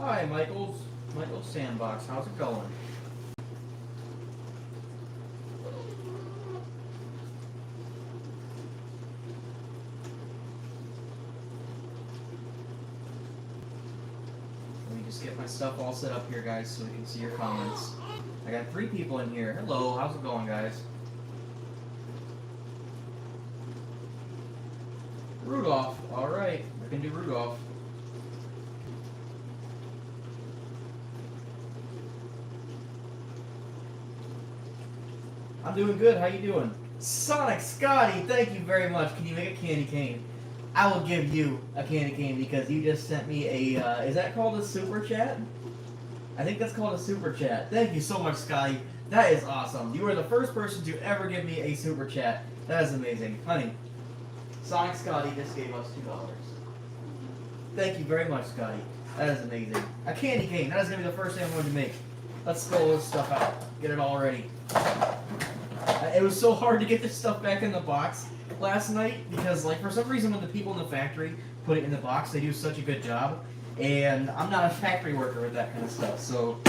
Hi, Michael's Sandbox. How's it going? Let me just get my stuff all set up here, guys, so we can see your comments. I got 3 people in here. Hello, how's it going, guys? Rudolph. All right, I can do Rudolph. I'm doing good. How you doing? Sonic Scotty, thank you very much. Can you make a candy cane? I will give you a candy cane because you just sent me a, is that called a super chat? I think that's called a super chat. Thank you so much, Scotty. That is awesome. You are the first person to ever give me a super chat. That is amazing. Honey, Sonic Scotty just gave us $2. Thank you very much, Scotty. That is amazing. A candy cane. That is going to be the first thing I'm going to make. Let's throw this stuff out. Get it all ready. It was so hard to get this stuff back in the box last night because, like, for some reason when the people in the factory put it in the box, they do such a good job. And I'm not a factory worker with that kind of stuff, so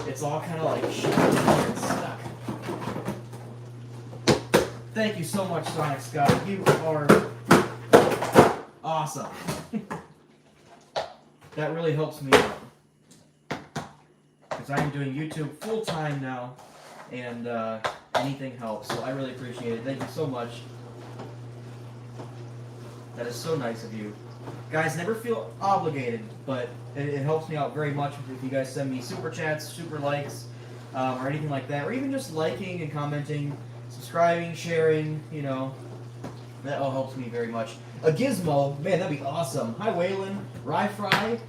it's all kind of like shit and stuck. Thank you so much, Sonic Scott. You are awesome. That really helps me out. Because I am doing YouTube full time now, and anything helps, so I really appreciate it. Thank you so much. That is so nice of you. Guys, never feel obligated, but it helps me out very much if you guys send me super chats, super likes, or anything like that, or even just liking and commenting, subscribing, sharing, you know. That all helps me very much. A gizmo, man, that'd be awesome. Hi, Waylon, Rye Fry.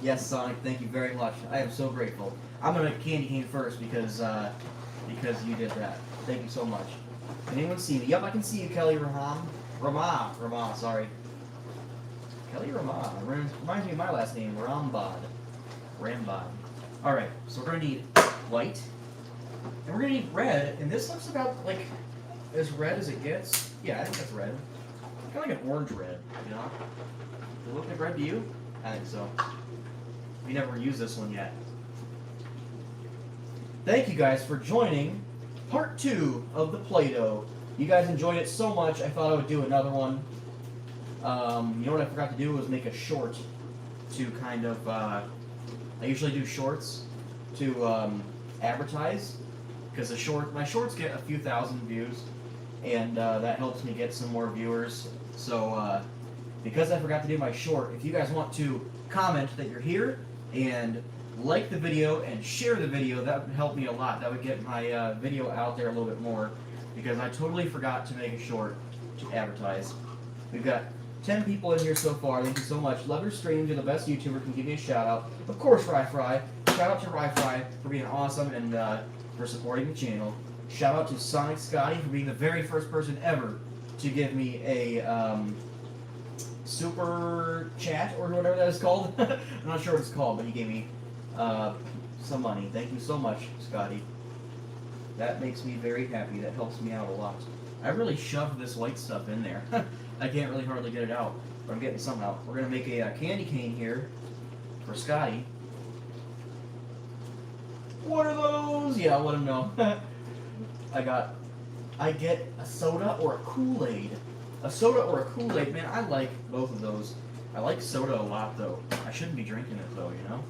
Yes, Sonic, thank you very much. I am so grateful. I'm gonna candy cane first because you did that. Thank you so much. Can anyone see me? Yep, I can see you, Kelly Rama, sorry. Kelly Rama. Reminds me of my last name, Rambod. Alright, so we're going to need white. And we're going to need red. And this looks about, like, as red as it gets. Yeah, I think that's red. Kind of like an orange red, you know? Does it look like red to you? I think so. We never used this one yet. Thank you guys for joining part 2 of the Play-Doh. You guys enjoyed it so much, I thought I would do another one. You know what I forgot to do was make a short to kind of, I usually do shorts to advertise, because my shorts get a few thousand views, and that helps me get some more viewers. So, because I forgot to do my short, if you guys want to comment that you're here, and like the video, and share the video, that would help me a lot. That would get my video out there a little bit more, because I totally forgot to make a short to advertise. We've got 10 people in here so far. Thank you so much. Love your streams. You're the best YouTuber. Can give me a shout out. Of course, Rye Fry. Shout out to Rye Fry for being awesome and for supporting the channel. Shout out to Sonic Scotty for being the very first person ever to give me a super chat or whatever that is called. I'm not sure what it's called, but he gave me some money. Thank you so much, Scotty. That makes me very happy. That helps me out a lot. I really shoved this white stuff in there. I can't really hardly get it out, but I'm getting some out. We're going to make a candy cane here for Scotty. What are those? Yeah, I'll let him know. I get a soda or a Kool-Aid. A soda or a Kool-Aid, man, I like both of those. I like soda a lot, though. I shouldn't be drinking it, though, you know?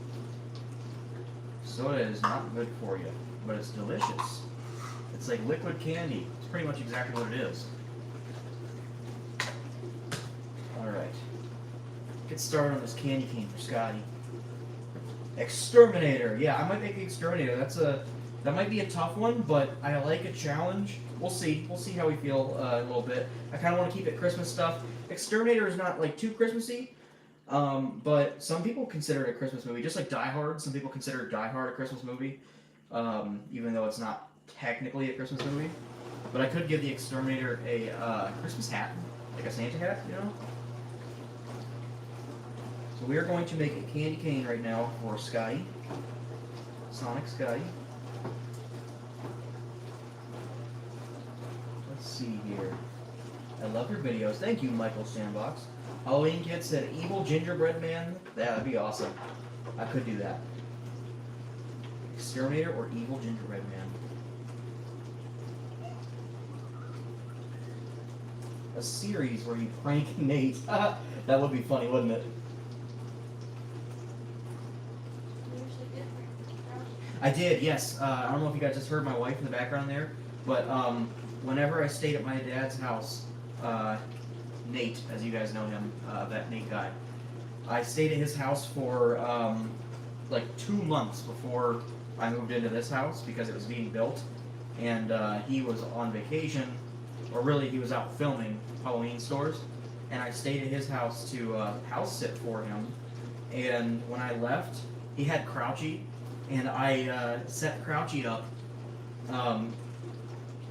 Soda is not good for you, but it's delicious. It's like liquid candy. It's pretty much exactly what it is. Alright. Get started on this candy cane for Scotty. Exterminator. Yeah, I might make the Exterminator. That might be a tough one, but I like a challenge. We'll see. We'll see how we feel a little bit. I kind of want to keep it Christmas stuff. Exterminator is not like too Christmassy, but some people consider it a Christmas movie. Just like Die Hard, some people consider Die Hard a Christmas movie, even though it's not technically a Christmas movie. But I could give the Exterminator a Christmas hat, like a Santa hat, you know? So we are going to make a candy cane right now for Scotty. Sonic Scotty. Let's see here. I love your videos. Thank you, Michael Sandbox. Halloween Kid said evil gingerbread man. Yeah, that'd be awesome. I could do that. Exterminator or evil gingerbread man. A series where you prank Nate. That would be funny, wouldn't it? I did, yes. I don't know if you guys just heard my wife in the background there, but whenever I stayed at my dad's house, Nate, as you guys know him, that Nate guy, I stayed at his house for like 2 months before I moved into this house because it was being built, and he was on vacation, or really he was out filming Halloween stores, and I stayed at his house to house sit for him, and when I left, he had Crouchy, and I set Crouchy up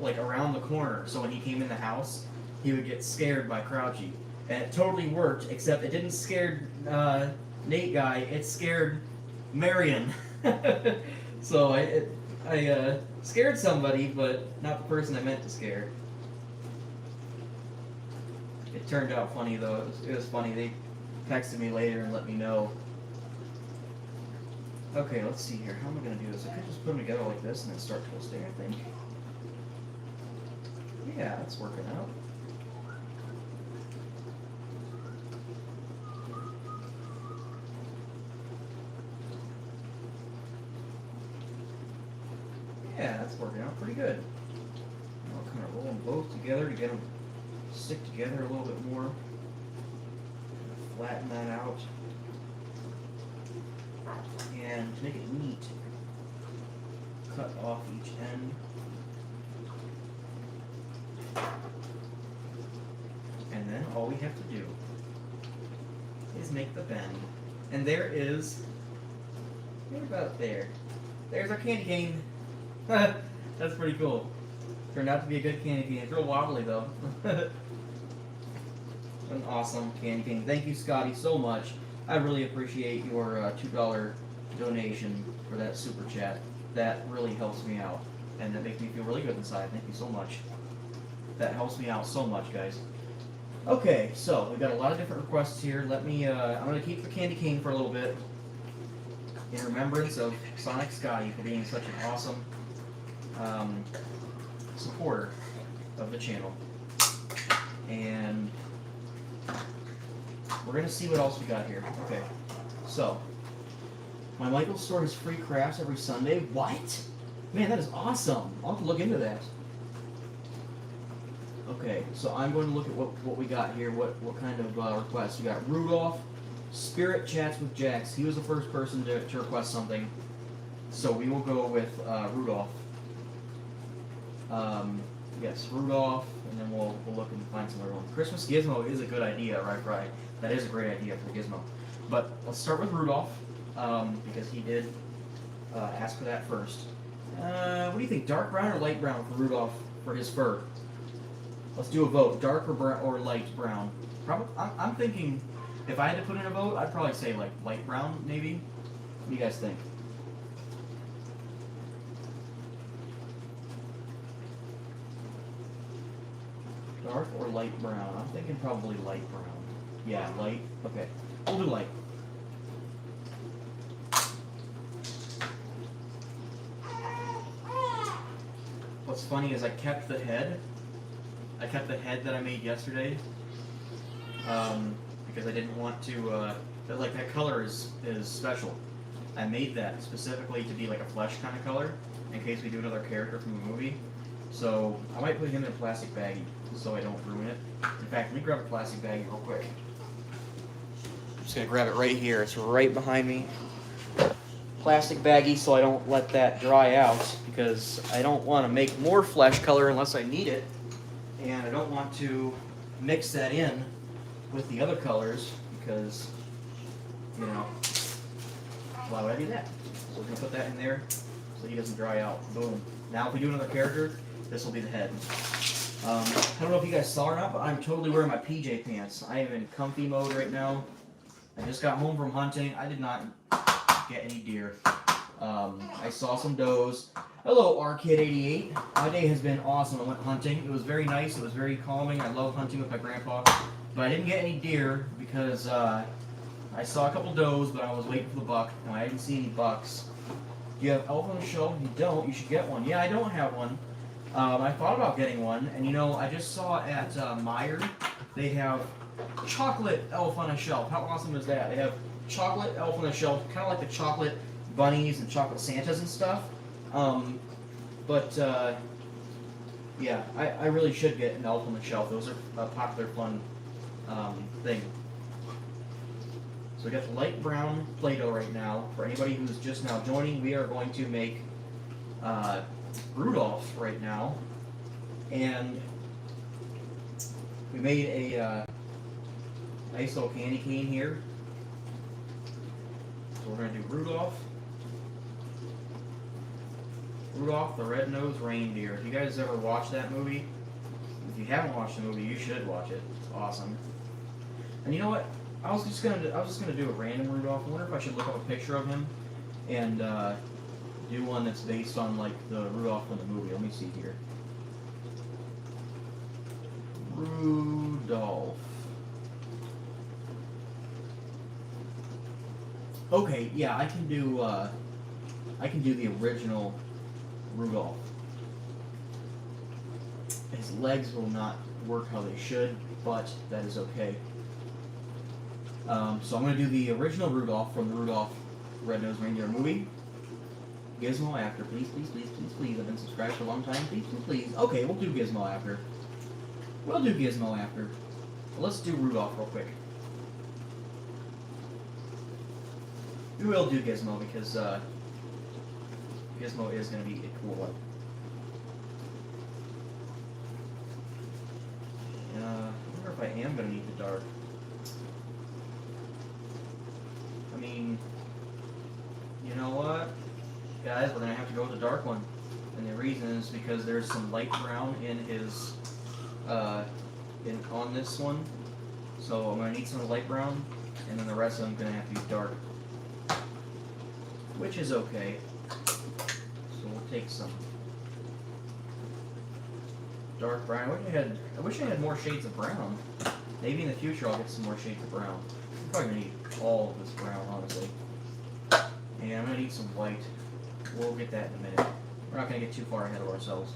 like around the corner, so when he came in the house, he would get scared by Crouchy. And it totally worked, except it didn't scare Nate guy, it scared Marion. So I scared somebody, but not the person I meant to scare. It turned out funny though, it was funny. They texted me later and let me know. Okay, let's see here. How am I going to do this? I could just put them together like this and then start twisting, I think. Yeah, that's working out. Yeah, that's working out pretty good. I'll kind of roll them both together to get them stick together a little bit more. Flatten that out. And to make it neat, cut off each end. And then all we have to do is make the bend. And there is, right about there, there's our candy cane. That's pretty cool. Turned out to be a good candy cane. It's real wobbly though. An awesome candy cane. Thank you, Scotty, so much. I really appreciate your $2 donation for that super chat. That really helps me out, and that makes me feel really good inside. Thank you so much. That helps me out so much, guys. Okay, so we've got a lot of different requests here. Let me. I'm going to keep the candy cane for a little bit in remembrance of Sonic Scotty for being such an awesome supporter of the channel. And we're going to see what else we got here. Okay, so my Michael's store has free crafts every Sunday. What? Man, that is awesome. I'll have to look into that. Okay, so I'm going to look at what we got here, what kind of requests. We got Rudolph, Spirit Chats with Jax. He was the first person to request something. So we will go with Rudolph. Yes, Rudolph, and then we'll look and find some other ones. Christmas Gizmo is a good idea, right? That is a great idea for the Gizmo. But let's start with Rudolph, because he did ask for that first. What do you think, dark brown or light brown for Rudolph for his fur? Let's do a vote, dark or light brown. Probably, I'm thinking, if I had to put in a vote, I'd probably say like light brown, maybe. What do you guys think? Dark or light brown? I'm thinking probably light brown. Yeah, light. Okay, we'll do light. What's funny is I kept the head. I kept the head that I made yesterday because I didn't want to. That color is special. I made that specifically to be like a flesh kind of color in case we do another character from the movie. So I might put him in a plastic baggie so I don't ruin it. In fact, let me grab a plastic baggie real quick. I'm just gonna grab it right here. It's right behind me. Plastic baggie so I don't let that dry out because I don't want to make more flesh color unless I need it. And I don't want to mix that in with the other colors because, you know, why would I do that? So we're going to put that in there so he doesn't dry out. Boom. Now if we do another character, this will be the head. I don't know if you guys saw or not, but I'm totally wearing my PJ pants. I am in comfy mode right now. I just got home from hunting. I did not get any deer. I saw some does. Hello, RKid88. My day has been awesome. I went hunting. It was very nice. It was very calming. I love hunting with my grandpa. But I didn't get any deer because because I saw a couple does, but I was waiting for the buck, and I didn't see any bucks. Do you have elf on the shelf? If you don't, you should get one. Yeah, I don't have one. I thought about getting one, and you know, I just saw at Meijer, they have chocolate elf on a shelf. How awesome is that? They have chocolate elf on a shelf, kind of like the chocolate bunnies and chocolate Santas and stuff. Yeah, I really should get an elf on the shelf. Those are a popular, fun thing. So we got the light brown Play-Doh right now. For anybody who's just now joining, we are going to make Rudolph right now. And we made a nice little candy cane here. So we're going to do Rudolph. Rudolph the Red-Nosed Reindeer. If you guys ever watched that movie, if you haven't watched the movie, you should watch it. It's awesome. And you know what? I was just gonna do a random Rudolph. I wonder if I should look up a picture of him and do one that's based on like the Rudolph from the movie. Let me see here. Rudolph. Okay, yeah, I can do the original Rudolph. His legs will not work how they should, but that is okay. So I'm going to do the original Rudolph from the Rudolph Red-Nosed Reindeer movie. Gizmo after, please, please, please, please, please. I've been subscribed for a long time. Please, please, please. Okay, we'll do Gizmo after. We'll do Gizmo after. Well, let's do Rudolph real quick. We will do Gizmo because Gizmo is going to be a cool one. I wonder if I am going to need the dark. I mean, you know what, guys? We're going to have to go with the dark one. And the reason is because there's some light brown in his, on this one. So I'm going to need some light brown, and then the rest of them going to have to be dark. Which is okay. So we'll take some dark brown. I wish I had more shades of brown. Maybe in the future I'll get some more shades of brown. I'm probably going to need all of this brown, honestly. And I'm going to need some white. We'll get that in a minute. We're not going to get too far ahead of ourselves.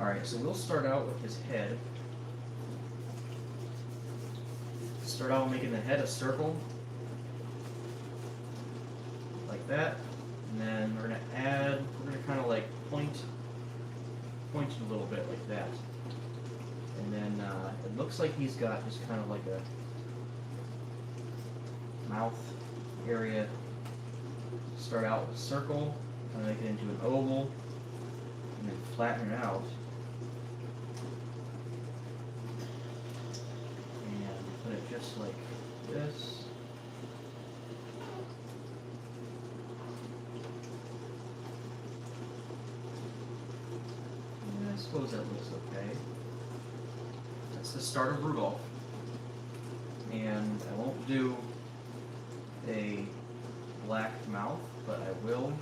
Alright, so we'll start out with his head. Start out making the head a circle. Like that. And then we're going to kind of like point it a little bit like that. And then it looks like he's got just kind of like a mouth area. Start out with a circle, and make it into an oval, and then flatten it out. And put it just like this. I suppose that looks okay. That's the start of Rudolph. And I won't do a black mouth, but I will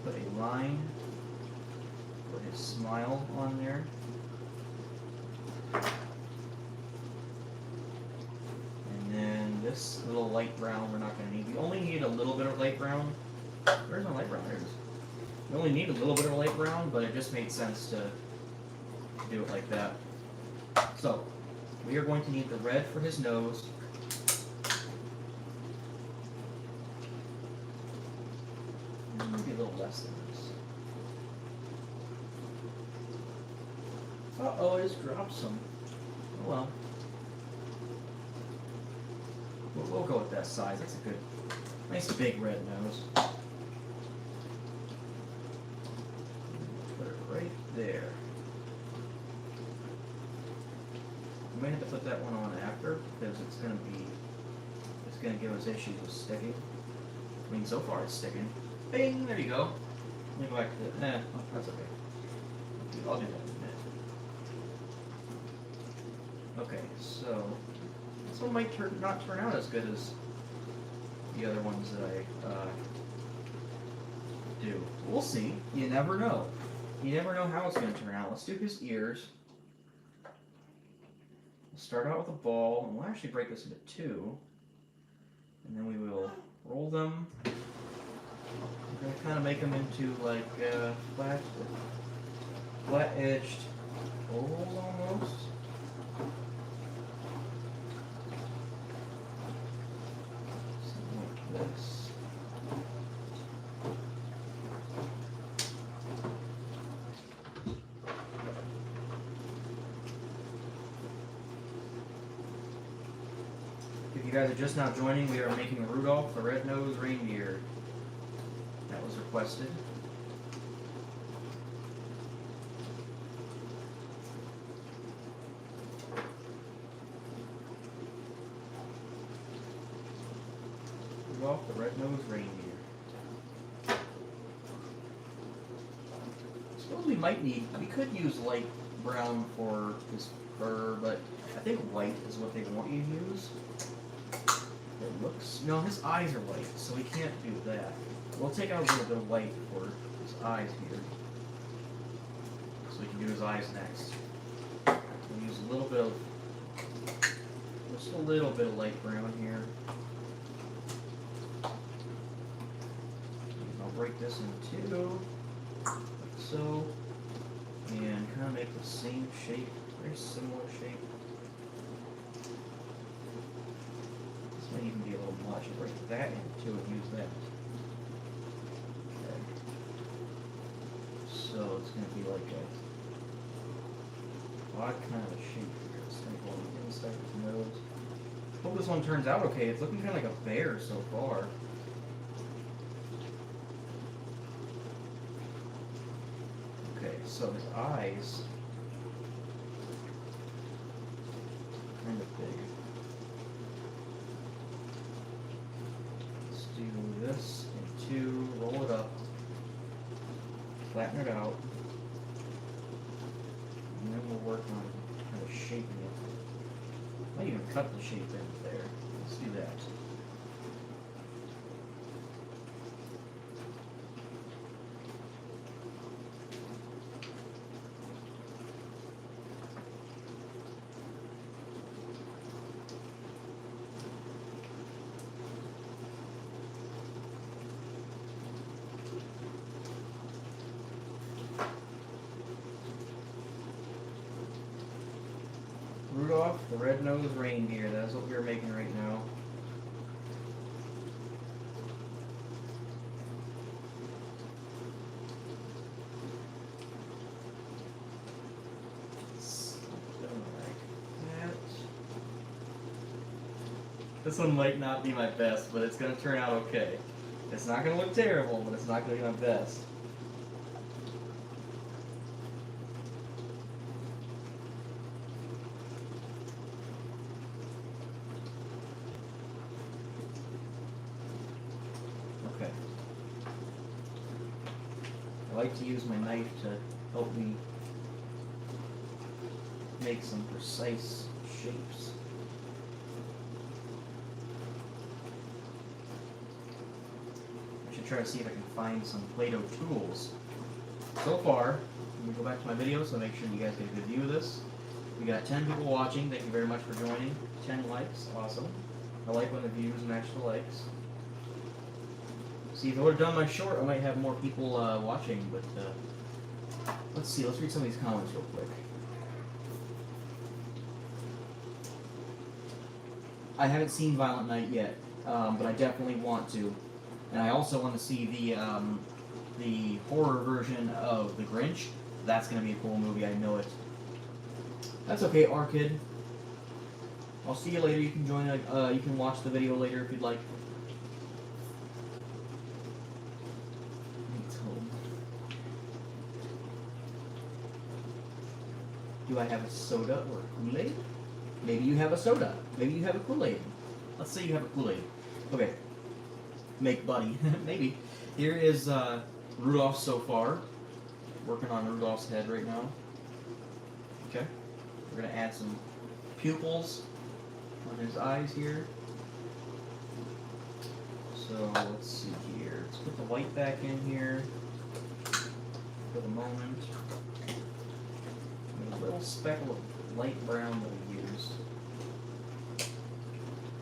put a line for his smile on there. And then this little light brown we're not going to need. We only need a little bit of light brown. Where's my light brown? There it is. We only need a little bit of light brown, but it just made sense to do it like that. So, we are going to need the red for his nose. Maybe a little less than this. Uh-oh, I just dropped some. Oh well. We'll go with that size. That's a good, nice big red nose. Right there. We may have to put that one on after because it's going to give us issues with sticking. I mean, so far it's sticking. Bing! There you go. Let me go back to that. That's okay. I'll do that in a minute. Okay, so this one might not turn out as good as the other ones that I do. We'll see. You never know. You never know how it's going to turn out. Let's do his ears. start out with a ball, and we'll actually break this into two. And then we will roll them. We're going to kind of make them into like flat-edged ovals almost. Something like this. If you guys are just now joining, we are making Rudolph the Red-Nosed Reindeer. That was requested. Rudolph the Red-Nosed Reindeer. I suppose we might need, we could use light brown for his fur, but I think white is what they want you to use. It looks, no, his eyes are white, so we can't do that. We'll take out a little bit of white for his eyes here, so we can do his eyes next. We'll use a little bit of, just a little bit of light brown here. And I'll break this in two, like so, and kind of make the same shape, very similar shape. Might even be a little much. I'll break that in two and use that. Okay. So it's going to be like a odd kind of a shape here. It's going to go on the inside of his nose. Hope this one turns out okay. It's looking kind of like a bear so far. Okay, so his eyes kind of big. Do this in two, roll it up, flatten it out, and then we'll work on kind of shaping it. Might even cut the shape in there. Let's do that. Rudolph the Red-Nosed Reindeer, that's what we're making right now. Something like that. This one might not be my best, but it's going to turn out okay. It's not going to look terrible, but it's not going to be my best. I like to use my knife to help me make some precise shapes. I should try to see if I can find some Play-Doh tools. So far, let me go back to my video so make sure you guys get a good view of this. We got 10 people watching. Thank you very much for joining. 10 likes. Awesome. I like when the views match the likes. See, if I would have done my short, I might have more people watching, but let's see. Let's read some of these comments real quick. I haven't seen Violent Night yet, but I definitely want to. And I also want to see the horror version of The Grinch. That's going to be a cool movie, I know it. That's okay, R-Kid. I'll see you later. You can join. You can watch the video later if you'd like. Do I have a soda or a Kool-Aid? Maybe you have a soda. Maybe you have a Kool-Aid. Let's say you have a Kool-Aid. Okay. Make buddy. Maybe. Here is Rudolph so far. Working on Rudolph's head right now. Okay. We're going to add some pupils on his eyes here. So let's see here. Let's put the white back in here for the moment. A little speckle of light brown that we used.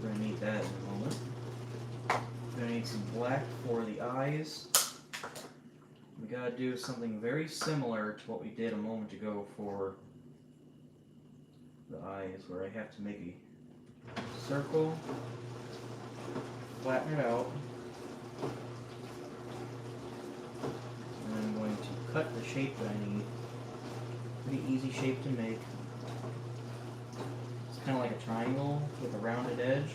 We're going to need that in a moment. We're going to need some black for the eyes. We got to do something very similar to what we did a moment ago for the eyes, where I have to make a circle, flatten it out, and I'm going to cut the shape that I need. Pretty easy shape to make. It's kind of like a triangle with a rounded edge.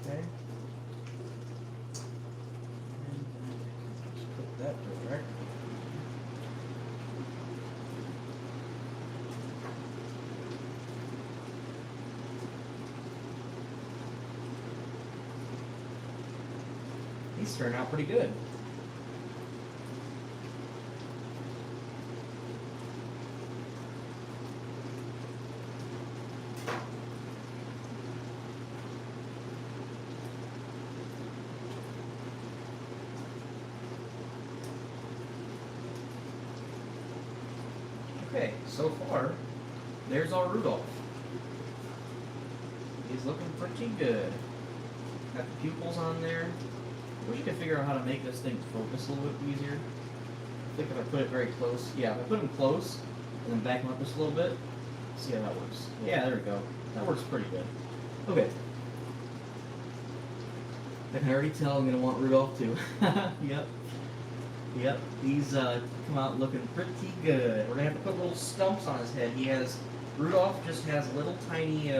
Okay. And just put that direct. These turn out pretty good. Okay, so far, there's our Rudolph. He's looking pretty good. Got the pupils on there. I wish you could figure out how to make this thing focus a little bit easier. I think if I put it very close, yeah, if I put him close and then back him up just a little bit, see how that works. Yeah, there we go. That works pretty good. Okay. I can already tell I'm going to want Rudolph too. Yep. Yep, these come out looking pretty good. We're going to have to put little stumps on his head. Rudolph just has little tiny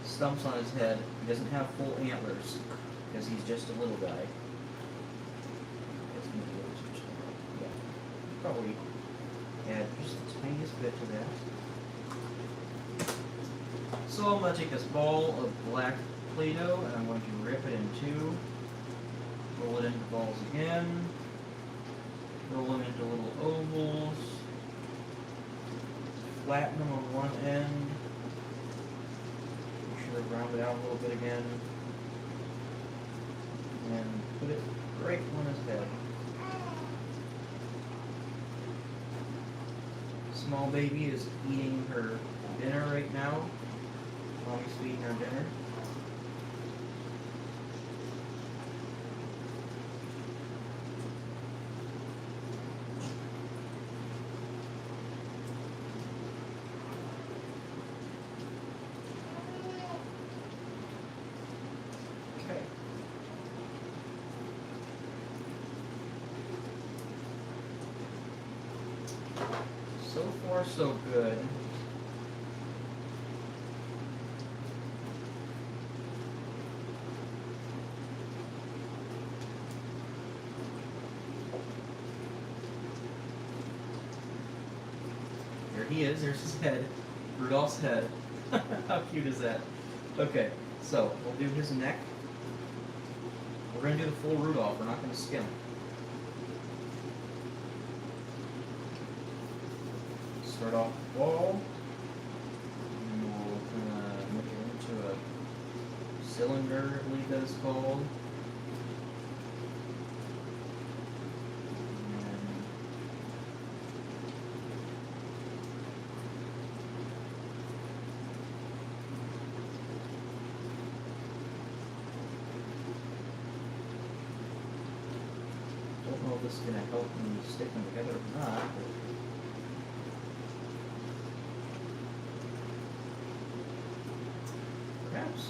stumps on his head. He doesn't have full antlers because he's just a little guy. Yeah, probably add just the tiniest bit to that. So I'm going to take this ball of black Play-Doh and I'm going to rip it in two, roll it into balls again. Roll them into little ovals, flatten them on one end, make sure to round it out a little bit again, and put it right on his head. Small baby is eating her dinner right now. Mommy's feeding her dinner. So far, so good. There he is. There's his head. Rudolph's head. How cute is that? Okay, so we'll do his neck. We're going to do the full Rudolph. We're not going to skim. Start off the ball, and we'll make it into a cylinder, I believe that is called. Don't know if this is going to help me stick them together or not. Perhaps.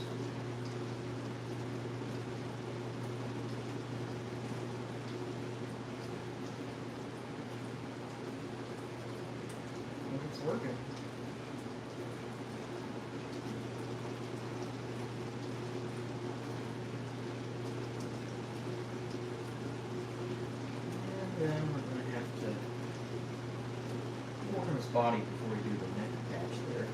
I think it's working. And then we're going to have to work on his body before we do the neck patch there.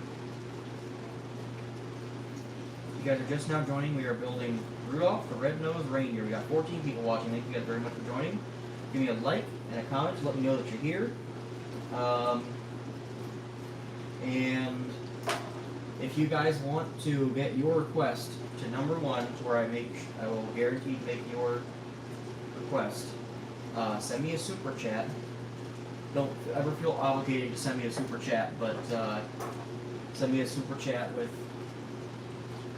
If you guys are just now joining, we are building Rudolph the Red-Nosed Reindeer. We got 14 people watching. Thank you guys very much for joining. Give me a like and a comment to let me know that you're here. And if you guys want to get your request to number 1, to where I will guarantee to make your request, send me a super chat. Don't ever feel obligated to send me a super chat, but send me a super chat with.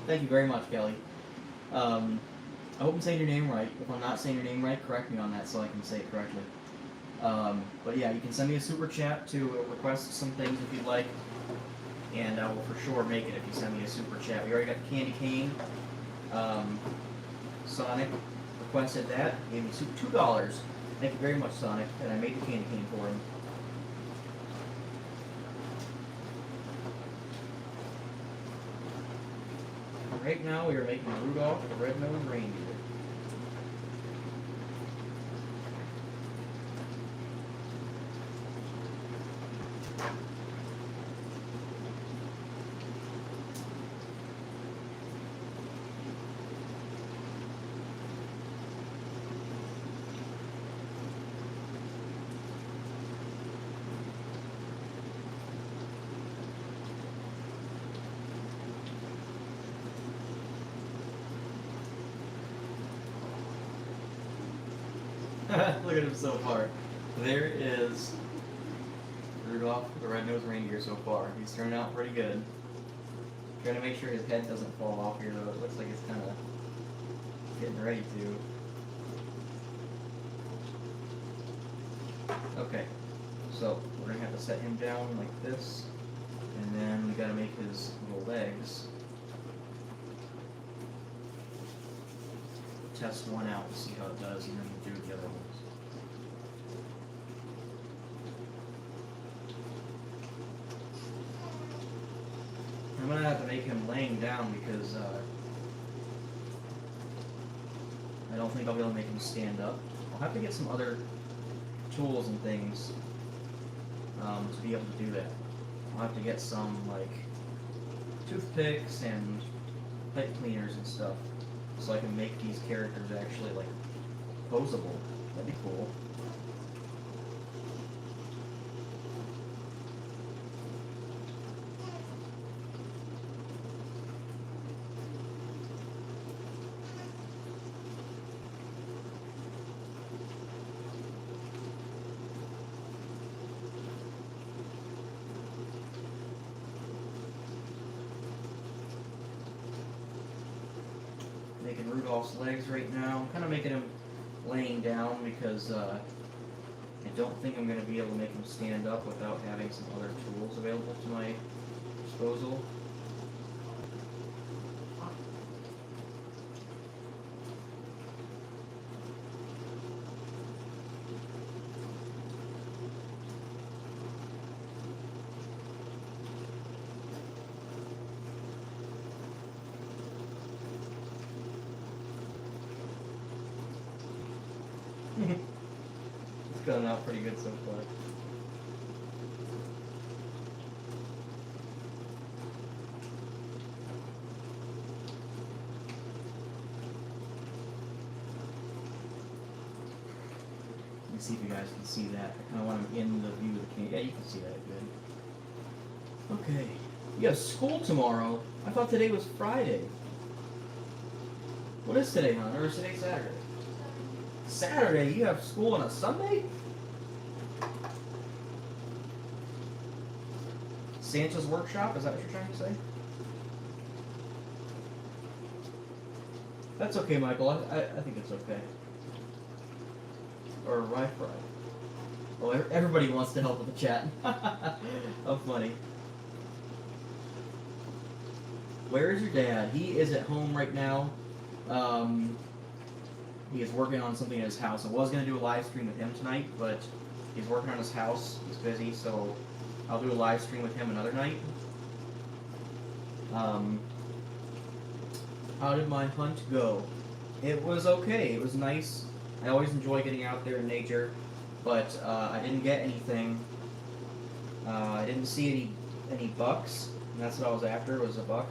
Thank you very much, Kelly. I hope I'm saying your name right. If I'm not saying your name right, correct me on that so I can say it correctly. But yeah, you can send me a super chat to request some things if you'd like, and I will for sure make it if you send me a super chat. We already got the candy cane. Sonic requested that, gave me $2. Thank you very much, Sonic, and I made the candy cane for him. Right now we are making Rudolph the Red-Nosed Reindeer. Look at him so far. There is Rudolph the Red-Nosed Reindeer so far. He's turning out pretty good. Trying to make sure his head doesn't fall off here though. It looks like it's kind of getting ready to. Okay, so we're going to have to set him down like this. And then we got to make his little legs. Test one out to see how it does, and then we'll do the other ones. I'm gonna have to make him laying down because I don't think I'll be able to make him stand up. I'll have to get some other tools and things to be able to do that. I'll have to get some like toothpicks and pipe cleaners and stuff, so I can make these characters actually like posable. That'd be cool. Making Rudolph's legs right now. I'm kind of making him laying down because I don't think I'm going to be able to make him stand up without having some other tools available to my disposal. It's going out pretty good so far. Let me see if you guys can see that. I kind of want him in the view of the camera. Yeah, you can see that good. Okay. You have school tomorrow. I thought today was Friday. What is today, hon? Or is today Saturday? Saturday? You have school on a Sunday? Santa's workshop? Is that what you're trying to say? That's okay, Michael. I think it's okay. Or Wi-Fi. Well, everybody wants to help with the chat. How funny. Where is your dad? He is at home right now. He is working on something at his house. I was going to do a live stream with him tonight, but he's working on his house. He's busy, so I'll do a live stream with him another night. How did my hunt go? It was okay. It was nice. I always enjoy getting out there in nature, but I didn't get anything. I didn't see any bucks, and that's what I was after, was a buck.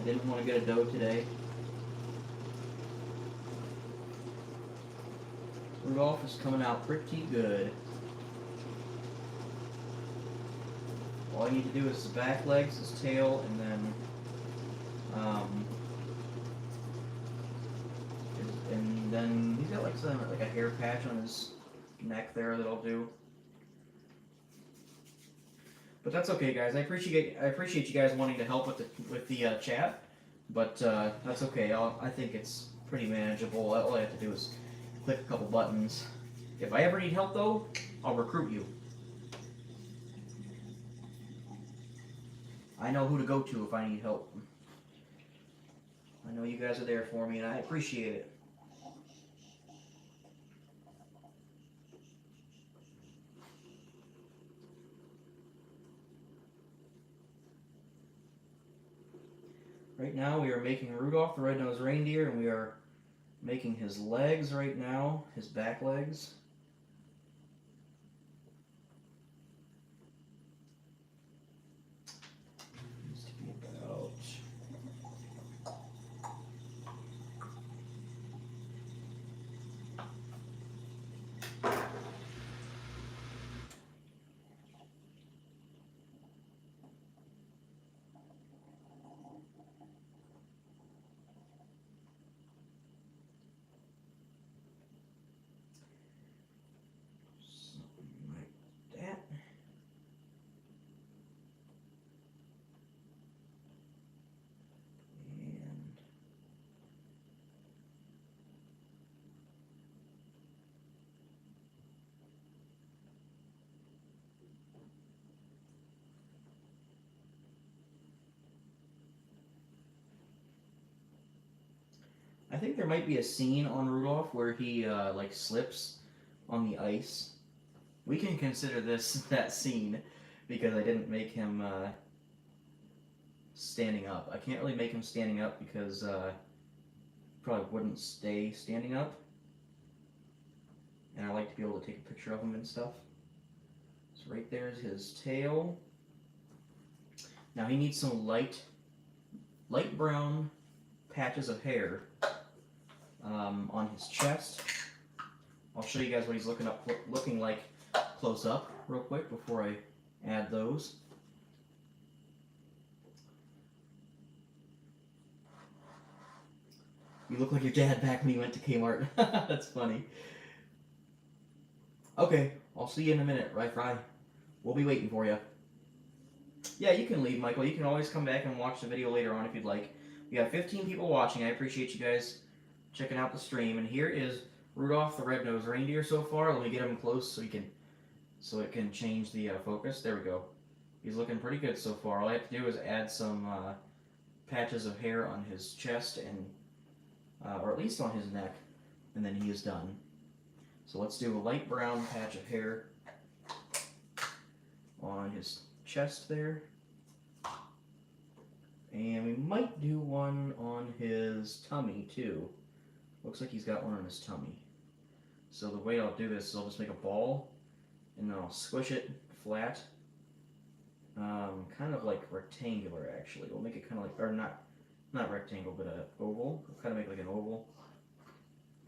I didn't want to get a doe today. Rudolph is coming out pretty good. All you need to do is his back legs, his tail, and then he's got like a hair patch on his neck there that I'll do. But that's okay, guys. I appreciate you guys wanting to help with the chat, but that's okay. I think it's pretty manageable. All I have to do is click a couple buttons. If I ever need help, though, I'll recruit you. I know who to go to if I need help. I know you guys are there for me, and I appreciate it. Right now we are making Rudolph the Red-Nosed Reindeer, and we are making his legs right now, his back legs. Needs to be about... I think there might be a scene on Rudolph where he like slips on the ice. We can consider this that scene because I didn't make him standing up. I can't really make him standing up because probably wouldn't stay standing up. And I like to be able to take a picture of him and stuff. So right there's his tail. Now he needs some light brown patches of hair on his chest. I'll show you guys what he's looking like close up real quick before I add those. You look like your dad back when he went to Kmart. That's funny. Okay, I'll see you in a minute, right, Fry? We'll be waiting for you. Yeah, you can leave, Michael. You can always come back and watch the video later on if you'd like. We have 15 people watching. I appreciate you guys checking out the stream. And here is Rudolph the Red-Nosed Reindeer so far. Let me get him close so it can change the focus. There we go. He's looking pretty good so far. All I have to do is add some patches of hair on his chest and or at least on his neck, and then he is done. So let's do a light brown patch of hair on his chest there. And we might do one on his tummy too. Looks like he's got one on his tummy. So the way I'll do this is I'll just make a ball and then I'll squish it flat. Kind of like rectangular actually. We'll make it kind of like, or not rectangle, but a oval. We'll kind of make like an oval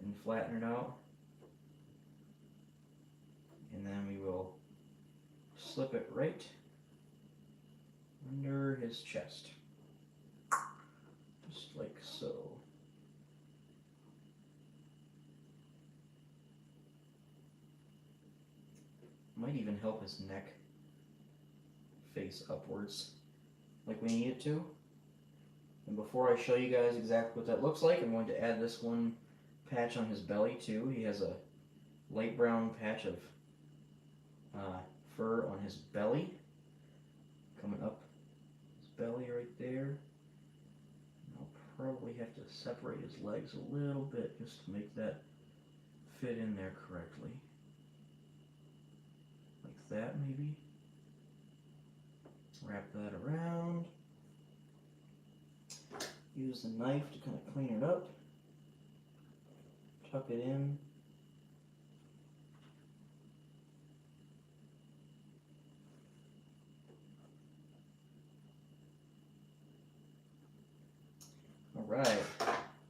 and flatten it out. And then we will slip it right under his chest. Just like so. Might even help his neck face upwards like we need it to. And before I show you guys exactly what that looks like, I'm going to add this one patch on his belly too. He has a light brown patch of fur on his belly, coming up his belly right there. I'll probably have to separate his legs a little bit just to make that fit in there correctly. Like that maybe. Wrap that around. Use the knife to kind of clean it up. Tuck it in. Alright,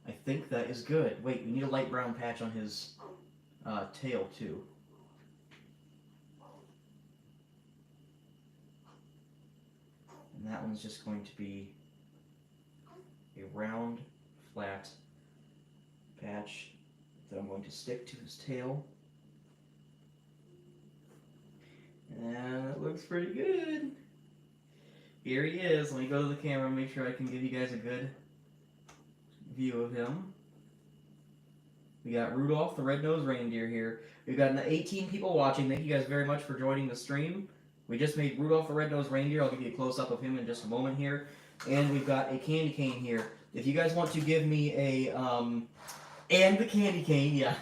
I think that is good. Wait, we need a light brown patch on his tail too. And that one's just going to be a round, flat patch that I'm going to stick to his tail. And it looks pretty good. Here he is. Let me go to the camera and make sure I can give you guys a good view of him. We got Rudolph the Red-Nosed Reindeer here. We've got 18 people watching. Thank you guys very much for joining the stream. We just made Rudolph the Red-Nosed Reindeer. I'll give you a close-up of him in just a moment here. And we've got a candy cane here. If you guys want to give me a, and the candy cane, yeah.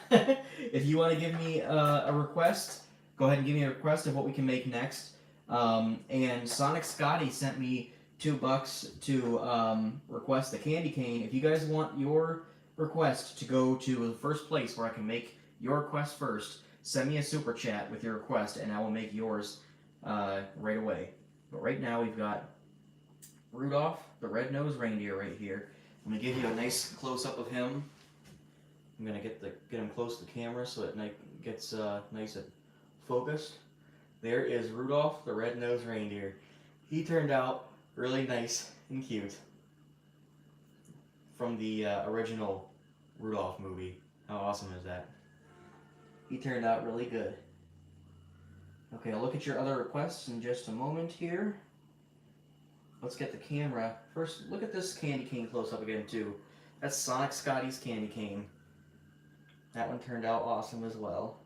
If you want to give me a request, go ahead and give me a request of what we can make next. And Sonic Scotty sent me $2 to request the candy cane. If you guys want your request to go to the first place where I can make your request first, send me a super chat with your request and I will make yours right away. But right now we've got Rudolph the Red-Nosed Reindeer right here. I'm going to give you a nice close-up of him. I'm going to get him close to the camera so it gets nice and focused. There is Rudolph the Red-Nosed Reindeer. He turned out really nice and cute. From the original Rudolph movie. How awesome is that? He turned out really good. Okay, I'll look at your other requests in just a moment here. Let's get the camera. First, look at this candy cane close up again too. That's Sonic Scotty's candy cane. That one turned out awesome as well.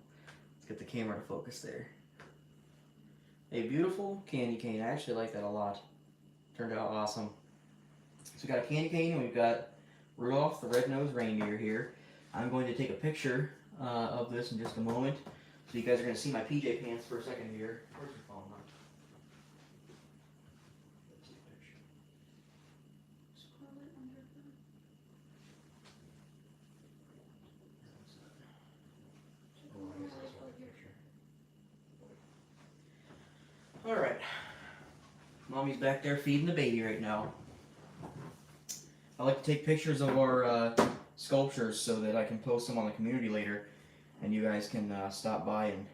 Let's get the camera to focus there. A beautiful candy cane. I actually like that a lot. Turned out awesome. So we got a candy cane and we've got Rudolph the Red-Nosed Reindeer here. I'm going to take a picture of this in just a moment. So you guys are going to see my PJ pants for a second here. Where's your phone, Mark? Let's take a picture. Scroll it under the... Alright. Mommy's back there feeding the baby right now. I like to take pictures of our sculptures so that I can post them on the community later, and you guys can stop by and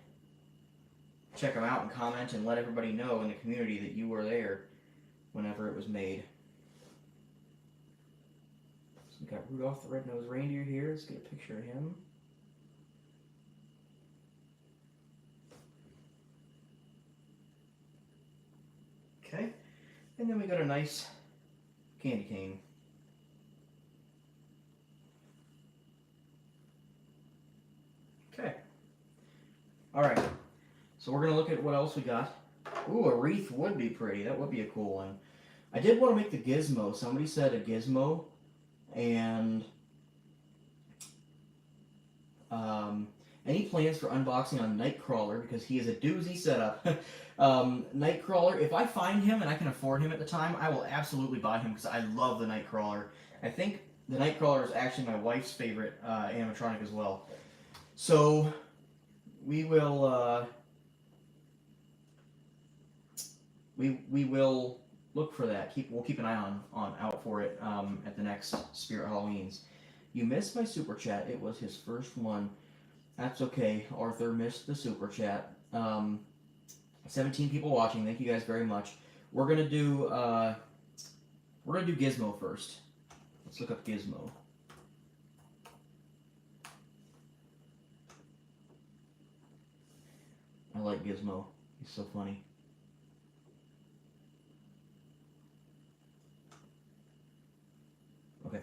check them out and comment and let everybody know in the community that you were there whenever it was made. So we got Rudolph the Red-Nosed Reindeer here. Let's get a picture of him. Okay, and then we got a nice candy cane. Okay. Alright. So we're going to look at what else we got. Ooh, a wreath would be pretty. That would be a cool one. I did want to make the gizmo. Somebody said a gizmo. And any plans for unboxing on Nightcrawler? Because he is a doozy setup. Nightcrawler, if I find him and I can afford him at the time, I will absolutely buy him because I love the Nightcrawler. I think the Nightcrawler is actually my wife's favorite animatronic as well. So we will we will look for that. We'll keep an eye out for it at the next Spirit Halloweens. You missed my super chat. It was his first one. That's okay. Arthur missed the super chat. 17 people watching. Thank you guys very much. We're gonna do Gizmo first. Let's look up Gizmo. I like Gizmo. He's so funny. Okay.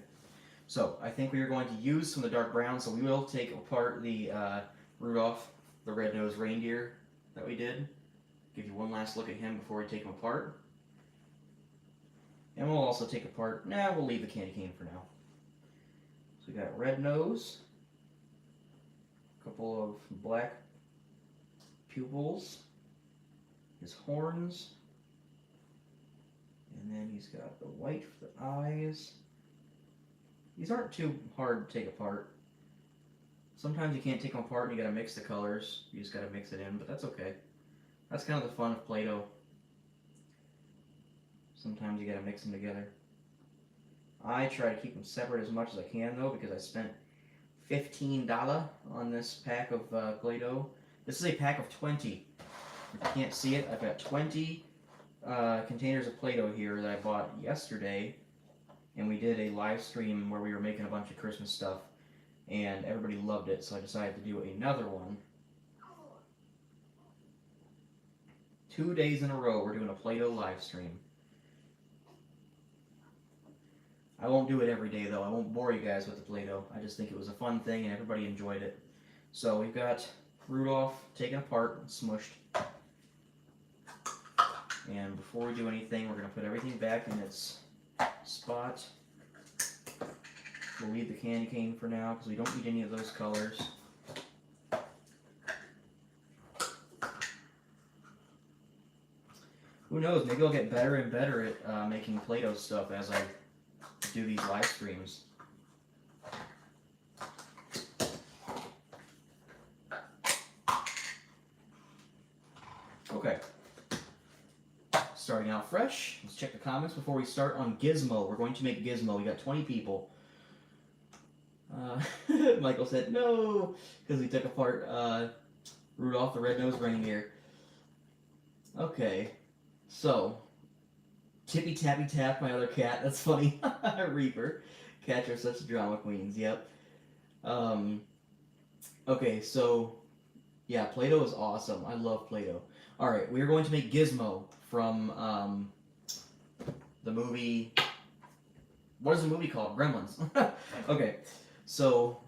So, I think we are going to use some of the dark brown, so we will take apart the Rudolph, the Red-Nosed Reindeer that we did. Give you one last look at him before we take him apart. And we'll also take apart... we'll leave the candy cane for now. So we got red nose, a couple of black pupils, his horns, and then he's got the white for the eyes. These aren't too hard to take apart. Sometimes you can't take them apart and you gotta mix the colors. You just gotta mix it in, but that's okay. That's kind of the fun of Play-Doh. Sometimes you gotta mix them together. I try to keep them separate as much as I can though, because I spent $15 on this pack of Play-Doh. This is a pack of 20. If you can't see it, I've got 20 containers of Play-Doh here that I bought yesterday, and we did a live stream where we were making a bunch of Christmas stuff, and everybody loved it, so I decided to do another one. 2 days in a row, we're doing a Play-Doh live stream. I won't do it every day, though. I won't bore you guys with the Play-Doh. I just think it was a fun thing, and everybody enjoyed it. So we've got Rudolph taken apart and smushed. And before we do anything, we're going to put everything back in its spot. We'll leave the candy cane for now, because we don't need any of those colors. Who knows, maybe I'll get better and better at making Play-Doh stuff as I do these live streams. Okay. Starting out fresh. Let's check the comments before we start on Gizmo. We're going to make Gizmo. We got 20 people. Michael said no, because we took apart Rudolph the Red-Nosed Reindeer. Okay. So, Tippy Tappy Tap, my other cat. That's funny. Reaper. Cats are such drama queens. Yep. Okay, so, yeah, Play-Doh is awesome. I love Play-Doh. Alright, we are going to make Gizmo from the movie... What is the movie called? Gremlins. Okay, so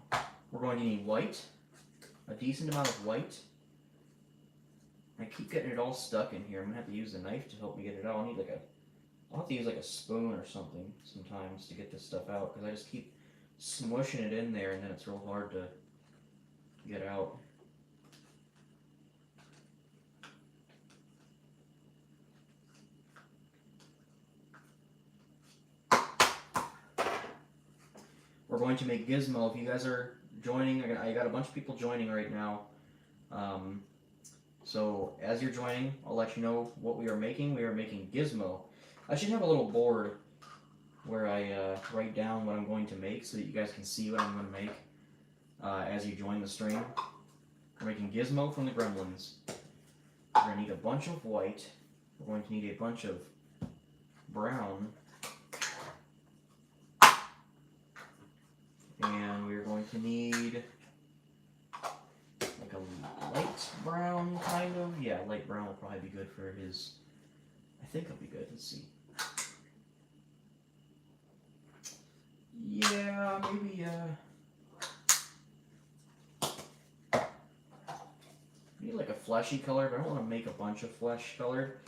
we're going to need white. A decent amount of white. I keep getting it all stuck in here. I'm gonna have to use a knife to help me get it out. I'll have to use like a spoon or something sometimes to get this stuff out, because I just keep smushing it in there and then it's real hard to get out. We're going to make Gizmo. If you guys are joining, I got a bunch of people joining right now. So as you're joining, I'll let you know what we are making. We are making Gizmo. I should have a little board where I write down what I'm going to make so that you guys can see what I'm going to make as you join the stream. We're making Gizmo from the Gremlins. We're going to need a bunch of white. We're going to need a bunch of brown. And we're going to need like a light brown, kind of. Yeah, light brown will probably be good for his... I think it'll be good. Let's see. Yeah, maybe, need like a fleshy color, but I don't want to make a bunch of flesh colored.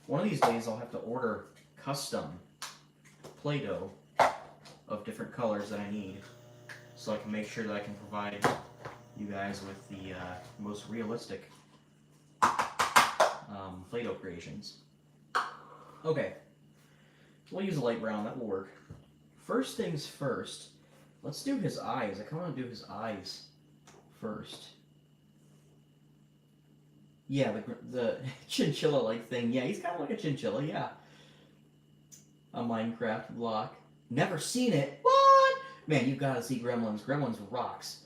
One of these days I'll have to order custom Play-Doh of different colors that I need, so I can make sure that I can provide you guys with the most realistic Play-Doh creations. Okay, we'll use a light brown, that will work. First things first, let's do his eyes. I kind of want to do his eyes first. Yeah, the chinchilla-like thing. Yeah, he's kind of like a chinchilla, yeah. A Minecraft block. Never seen it. What? Man, you've got to see Gremlins. Gremlins rocks.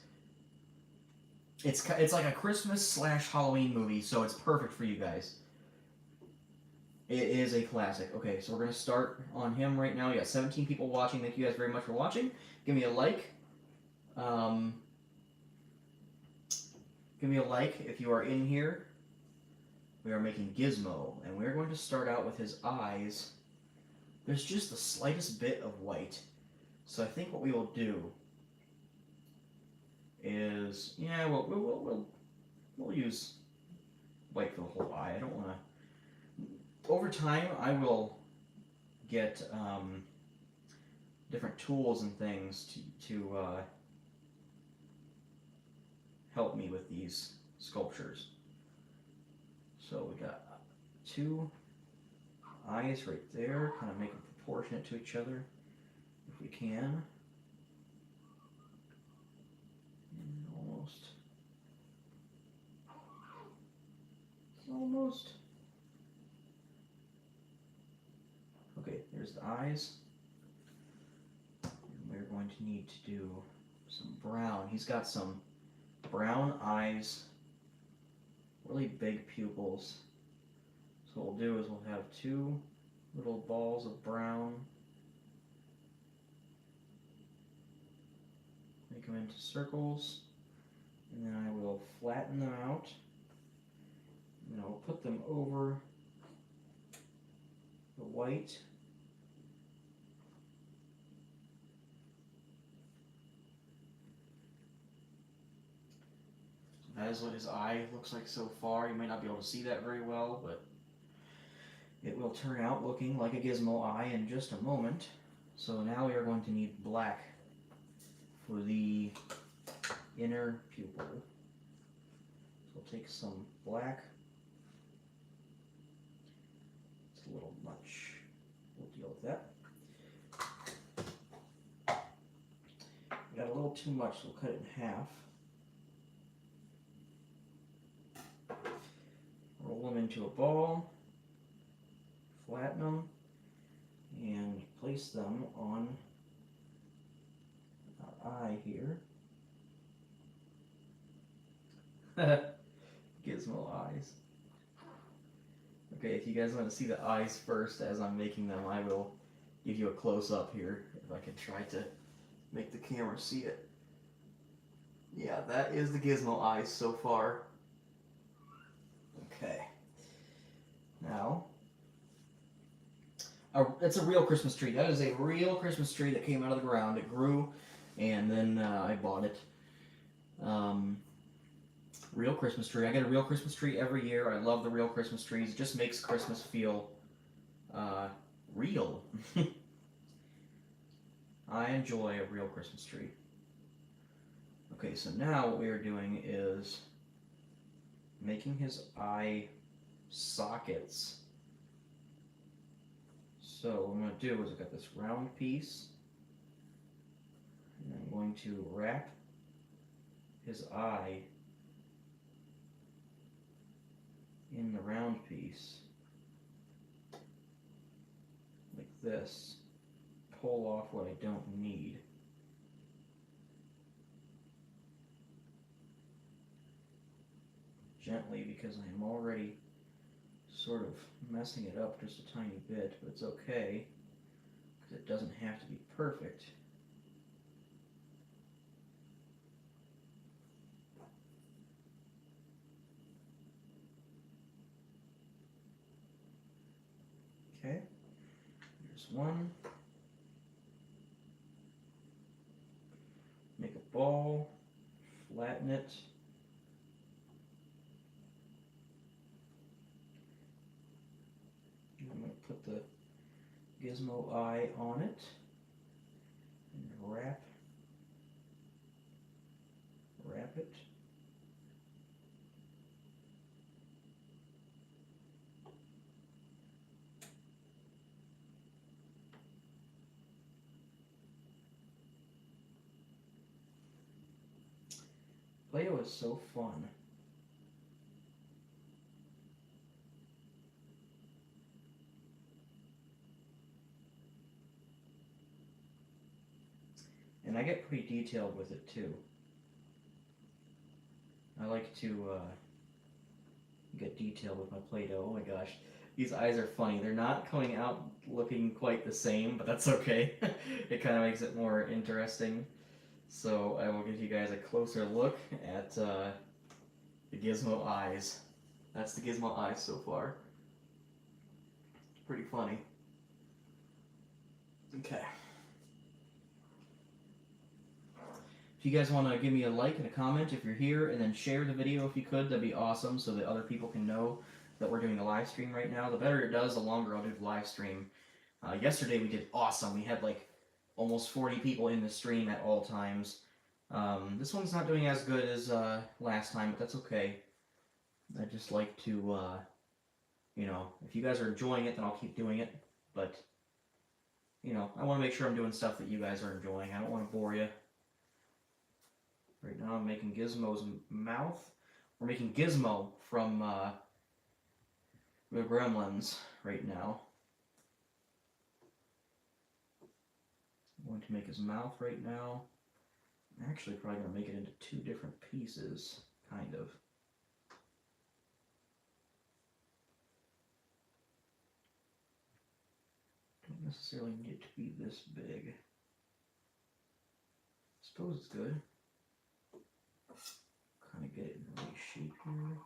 It's like a Christmas/Halloween movie, so it's perfect for you guys. It is a classic. Okay, so we're going to start on him right now. We got 17 people watching. Thank you guys very much for watching. Give me a like. Give me a like if you are in here. We are making Gizmo, and we're going to start out with his eyes. There's just the slightest bit of white. So I think what we will do is, yeah, we'll use white for the whole eye. I don't want to... Over time, I will get different tools and things to help me with these sculptures. So we got 2 eyes right there, kind of make them proportionate to each other if we can. And almost. Okay, there's the eyes. And we're going to need to do some brown. He's got some brown eyes, really big pupils. So what we'll do is we'll have two little balls of brown. Make them into circles. And then I will flatten them out. And I will put them over the white. That is what his eye looks like so far. You might not be able to see that very well, but it will turn out looking like a gizmo eye in just a moment. So now we are going to need black for the inner pupil. So we'll take some black. It's a little much. We'll deal with that. We got a little too much, so we'll cut it in half. Roll them into a ball, flatten them, and place them on our eye here. Gizmo eyes. Okay, if you guys want to see the eyes first as I'm making them, I will give you a close-up here, if I can try to make the camera see it. Yeah, that is the Gizmo eyes so far. Okay. Now, it's a real Christmas tree. That is a real Christmas tree that came out of the ground. It grew, and then I bought it. Real Christmas tree. I get a real Christmas tree every year. I love the real Christmas trees. It just makes Christmas feel real. I enjoy a real Christmas tree. Okay, so now what we are doing is making his eye sockets. So what I'm going to do is I've got this round piece, and I'm going to wrap his eye in the round piece, like this. Pull off what I don't need. Gently, because I am already sort of messing it up just a tiny bit, but it's okay, because it doesn't have to be perfect. Okay, here's one. Make a ball, flatten it. I'm going to put the gizmo eye on it and wrap it. Play-Doh is so fun. And I get pretty detailed with it too. I like to get detailed with my Play-Doh. Oh my gosh, these eyes are funny. They're not coming out looking quite the same, but that's okay. It kind of makes it more interesting. So I will give you guys a closer look at the Gizmo eyes. That's the Gizmo eyes so far. Pretty funny. Okay. If you guys want to give me a like and a comment if you're here, and then share the video if you could, that'd be awesome, so that other people can know that we're doing a live stream right now. The better it does, the longer I'll do the live stream. Yesterday we did awesome. We had like almost 40 people in the stream at all times. This one's not doing as good as last time, but that's okay. I just like to, you know, if you guys are enjoying it, then I'll keep doing it. But, you know, I want to make sure I'm doing stuff that you guys are enjoying. I don't want to bore you. Right now I'm making Gizmo's mouth. We're making Gizmo from the Gremlins right now. I'm going to make his mouth right now. I'm actually probably going to make it into two different pieces, kind of. necessarily need it to be this big. I suppose it's good. Kind of get it in the right shape here.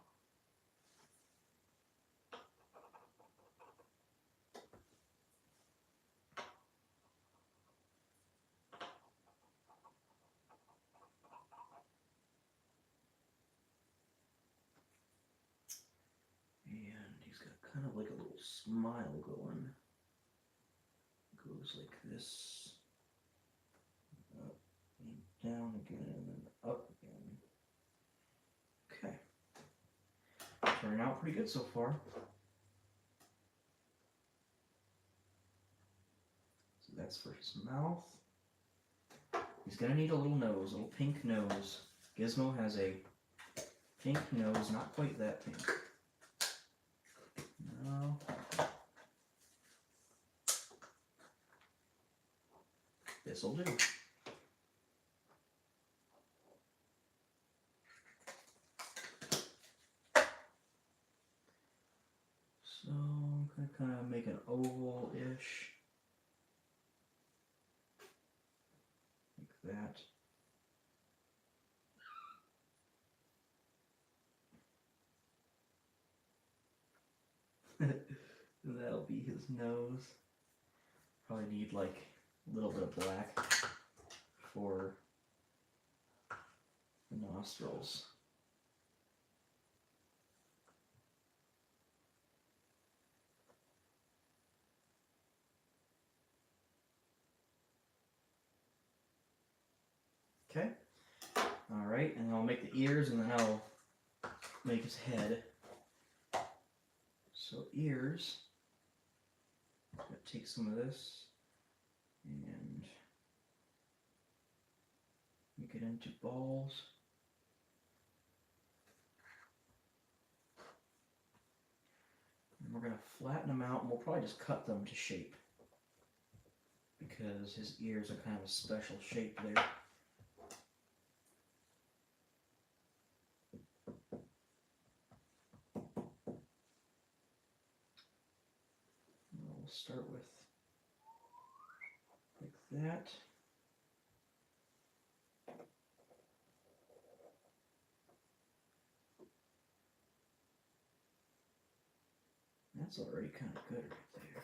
And he's got kind of like a little smile going. Goes like this. Up and down again, and then up again. Okay. Turning out pretty good so far. So that's for his mouth. He's gonna need a little nose, a little pink nose. Gizmo has a pink nose, not quite that pink. No. This'll do. So I'm gonna kind of make an oval-ish. Like that. That'll be his nose. Probably need like a little bit of black for the nostrils. Okay. Alright, and I'll make the ears and then I'll make his head. So ears, I'm going to take some of this and make it into balls. And we're going to flatten them out and we'll probably just cut them to shape because his ears are kind of a special shape there. We'll start with like that. That's already kind of good right there.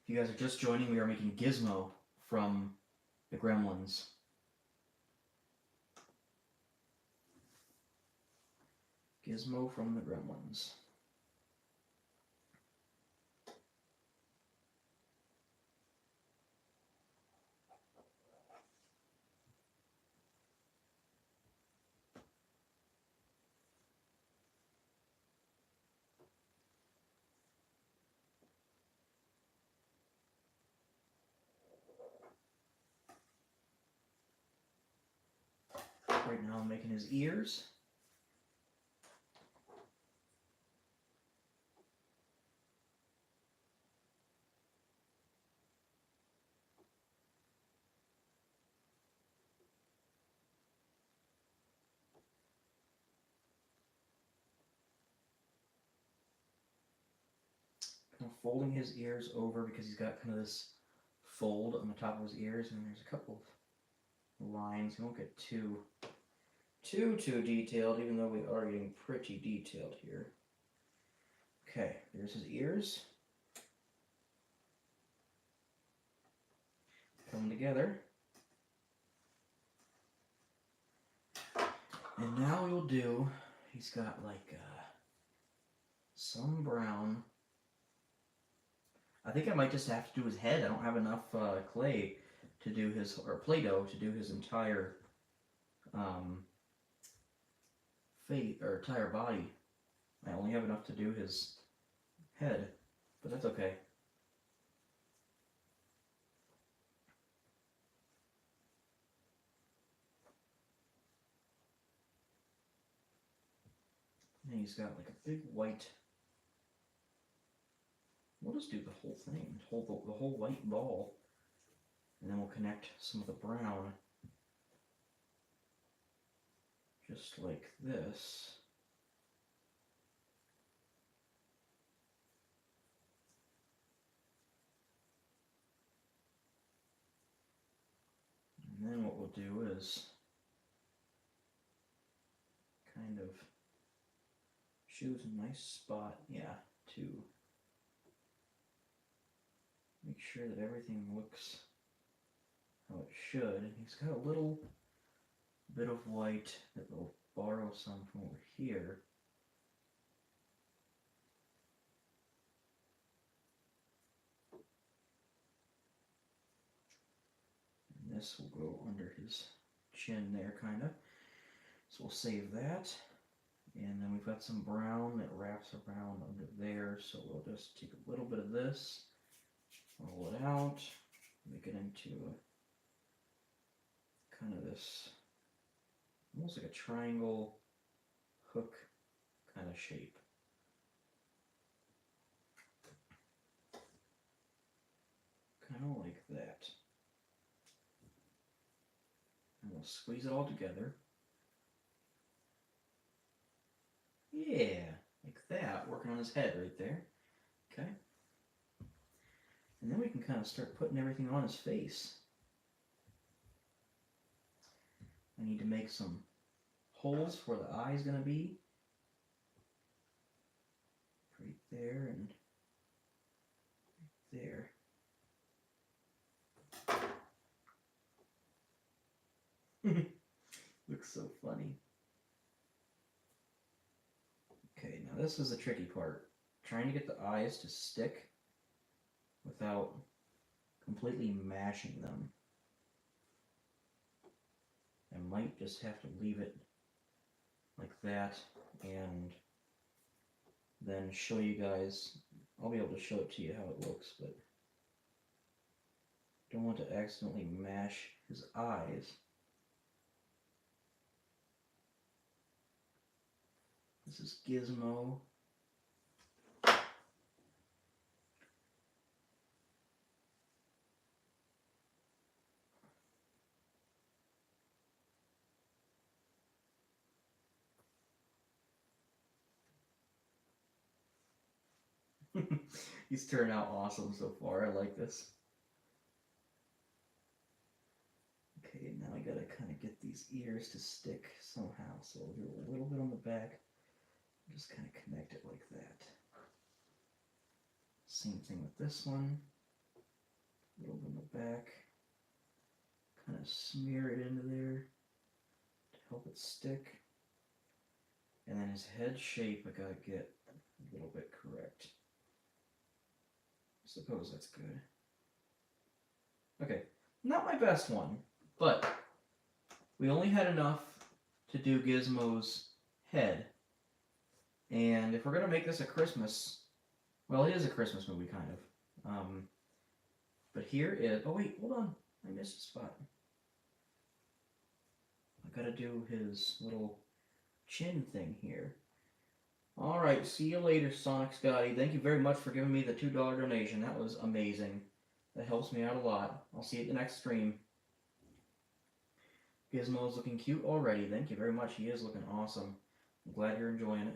If you guys are just joining, we are making Gizmo from the Gremlins. Gizmo from the Gremlins. Right now I'm making his ears. Kind of folding his ears over because he's got kind of this fold on the top of his ears, and there's a couple of lines. We won't get too detailed, even though we are getting pretty detailed here. Okay, there's his ears. Come together. And now we'll do, he's got like some brown. I think I might just have to do his head. I don't have enough clay to do his, or Play-Doh to do his entire face, or entire body. I only have enough to do his head, but that's okay. And he's got like a big white, we'll just do the whole thing, the whole white ball, and then we'll connect some of the brown, just like this. And then what we'll do is kind of choose a nice spot, yeah, to make sure that everything looks how it should. He's got a little bit of white that we'll borrow some from over here. And this will go under his chin there, kind of. So we'll save that. And then we've got some brown that wraps around under there, so we'll just take a little bit of this, roll it out, make it into a kind of this, almost like a triangle hook kind of shape. Kind of like that. And we'll squeeze it all together. Yeah, like that, working on his head right there. Okay. And then we can kind of start putting everything on his face. I need to make some holes where the eye's going to be. Right there and right there. Looks so funny. Okay, now this is the tricky part. Trying to get the eyes to stick without completely mashing them. I might just have to leave it like that and then show you guys. I'll be able to show it to you how it looks, but don't want to accidentally mash his eyes. This is Gizmo. He's turned out awesome so far. I like this. Okay, now I gotta kind of get these ears to stick somehow. So I'll do a little bit on the back. Just kind of connect it like that. Same thing with this one. A little bit on the back. Kind of smear it into there to help it stick. And then his head shape, I gotta get a little bit correct. Suppose that's good. Okay, not my best one, but we only had enough to do Gizmo's head. And if we're going to make this a Christmas, well, it is a Christmas movie, kind of. But here is, oh wait, hold on, I missed a spot. I gotta do his little chin thing here. Alright, see you later, Sonic Scotty. Thank you very much for giving me the $2 donation. That was amazing. That helps me out a lot. I'll see you at the next stream. Gizmo's looking cute already. Thank you very much. He is looking awesome. I'm glad you're enjoying it.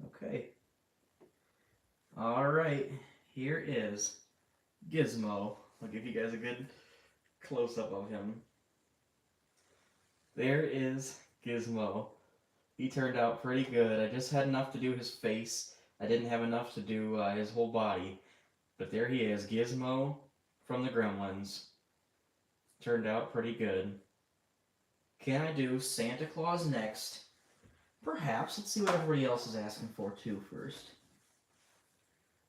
Okay. Alright, here is Gizmo. I'll give you guys a good close-up of him. There is Gizmo. He turned out pretty good. I just had enough to do his face. I didn't have enough to do his whole body. But there he is, Gizmo from the Gremlins. Turned out pretty good. Can I do Santa Claus next? Perhaps. Let's see what everybody else is asking for too first.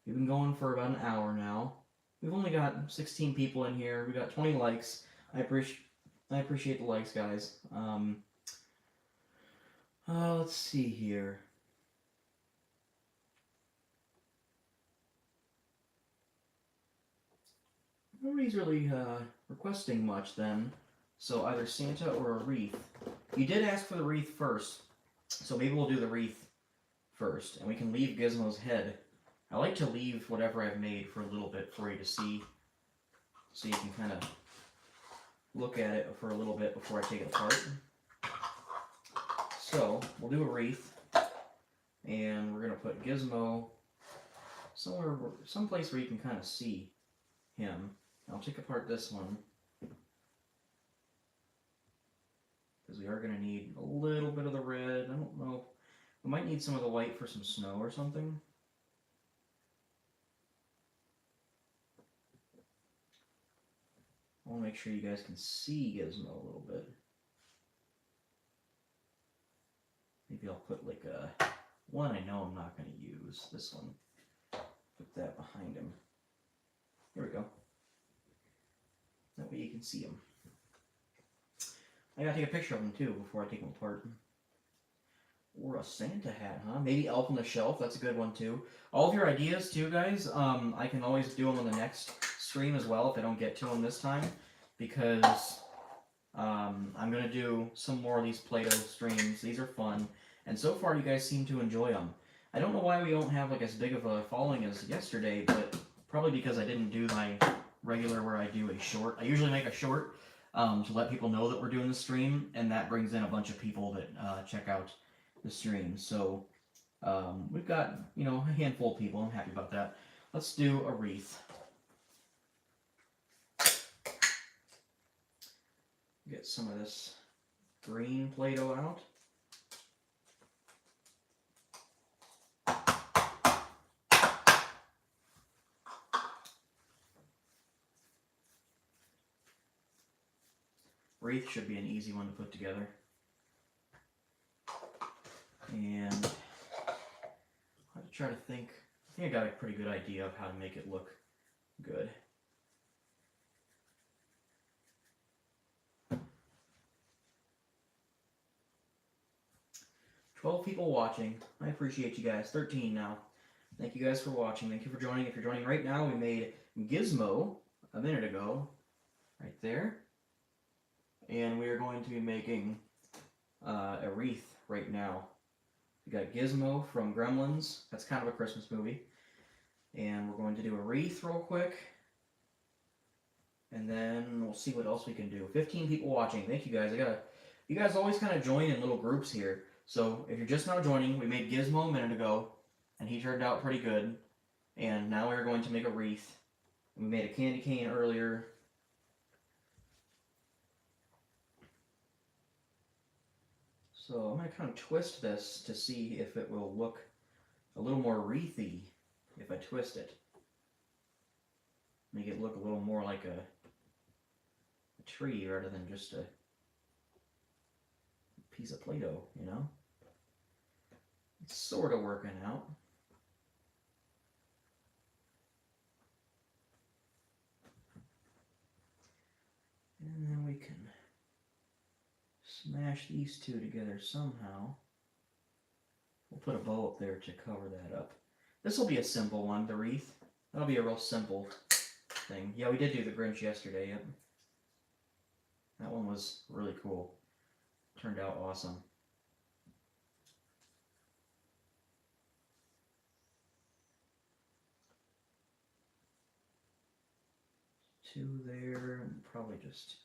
We've been going for about an hour now. We've only got 16 people in here. We got 20 likes. I appreciate the likes, guys. Let's see here. Nobody's really requesting much then. So either Santa or a wreath. You did ask for the wreath first. So maybe we'll do the wreath first, and we can leave Gizmo's head. I like to leave whatever I've made for a little bit for you to see, so you can kind of look at it for a little bit before I take it apart. So we'll do a wreath, and we're gonna put Gizmo somewhere, someplace where you can kind of see him. I'll take apart this one because we are gonna need a little bit of the red. I don't know. We might need some of the white for some snow or something. I want to make sure you guys can see Gizmo a little bit. Maybe I'll put like a one I know I'm not going to use. This one. Put that behind him. Here we go. That way you can see him. I gotta take a picture of him too before I take him apart. Or a Santa hat, huh? Maybe Elf on the Shelf. That's a good one too. All of your ideas too, guys. I can always do them on the next stream as well if I don't get to them this time, because I'm gonna do some more of these Play-Doh streams. These are fun, and so far you guys seem to enjoy them. I don't know why we don't have like as big of a following as yesterday, but probably because I didn't do my regular where I do a short. I usually make a short to let people know that we're doing the stream, and that brings in a bunch of people that check out the stream. So we've got, you know, a handful of people. I'm happy about that. Let's do a wreath. Get some of this green Play-Doh out. Wreath should be an easy one to put together. And I have to try to think. I think I got a pretty good idea of how to make it look good. $12 people watching. I appreciate you guys. 13 now. Thank you guys for watching. Thank you for joining. If you're joining right now, we made Gizmo a minute ago. Right there. And we are going to be making a wreath right now. We got Gizmo from Gremlins. That's kind of a Christmas movie. And we're going to do a wreath real quick. And then we'll see what else we can do. 15 people watching. Thank you guys. You guys always kind of join in little groups here. So if you're just now joining, we made Gizmo a minute ago, and he turned out pretty good. And now we're going to make a wreath. We made a candy cane earlier. So I'm going to kind of twist this to see if it will look a little more wreathy if I twist it. Make it look a little more like a tree rather than just a piece of Play-Doh, you know? It's sort of working out. And then we can smash these two together somehow. We'll put a bow up there to cover that up. This will be a simple one, the wreath. That'll be a real simple thing. Yeah, we did do the Grinch yesterday, yep. That one was really cool. Turned out awesome. Two there, and probably just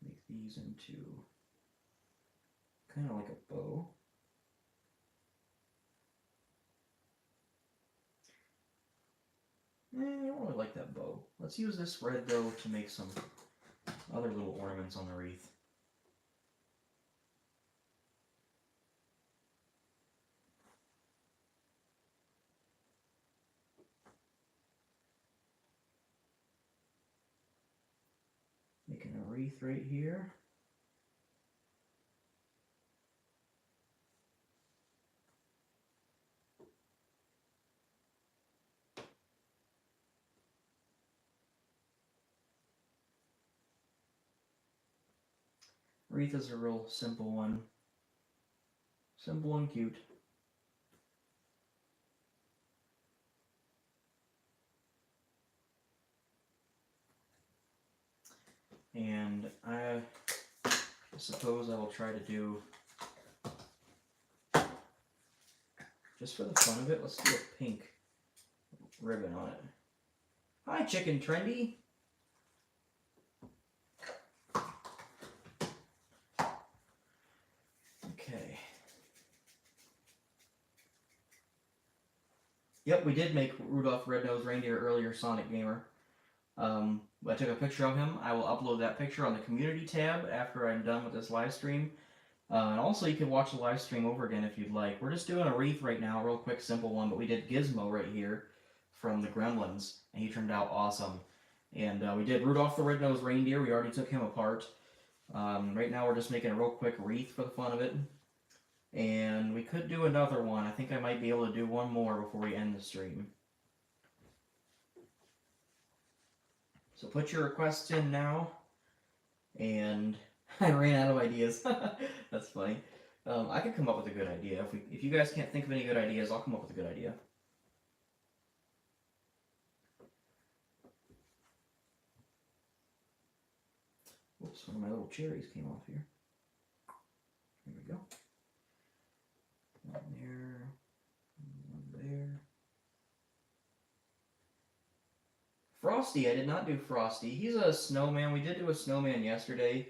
make these into kind of like a bow. I don't really like that bow. Let's use this red though to make some other little ornaments on the wreath. Making a wreath right here. Wreath is a real simple one. Simple and cute. And I suppose I will try to do, just for the fun of it, let's do a pink ribbon on it. Hi, Chicken Trendy. Okay. Yep, we did make Rudolph the Red-Nosed Reindeer earlier, Sonic Gamer. I took a picture of him. I will upload that picture on the community tab after I'm done with this live stream. And also, you can watch the live stream over again if you'd like. We're just doing a wreath right now, real quick, simple one, but we did Gizmo right here from the Gremlins, and he turned out awesome. And we did Rudolph the Red-Nosed Reindeer. We already took him apart. Right now, we're just making a real quick wreath for the fun of it. And we could do another one. I think I might be able to do one more before we end the stream. So put your requests in now. And I ran out of ideas. That's funny. I could come up with a good idea. If you guys can't think of any good ideas, I'll come up with a good idea. Oops, one of my little cherries came off here. There we go. One there. One there. Frosty, I did not do Frosty. He's a snowman. We did do a snowman yesterday.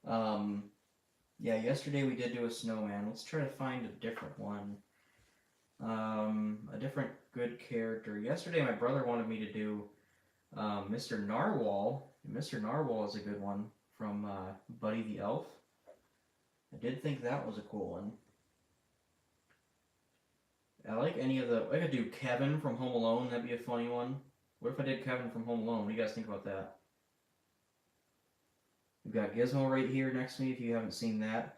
Yeah, yesterday we did do a snowman. Let's try to find a different one. A different good character. Yesterday my brother wanted me to do Mr. Narwhal. Mr. Narwhal is a good one from Buddy the Elf. I did think that was a cool one. I like any of the... I could do Kevin from Home Alone. That'd be a funny one. What if I did Kevin from Home Alone? What do you guys think about that? We've got Gizmo right here next to me if you haven't seen that.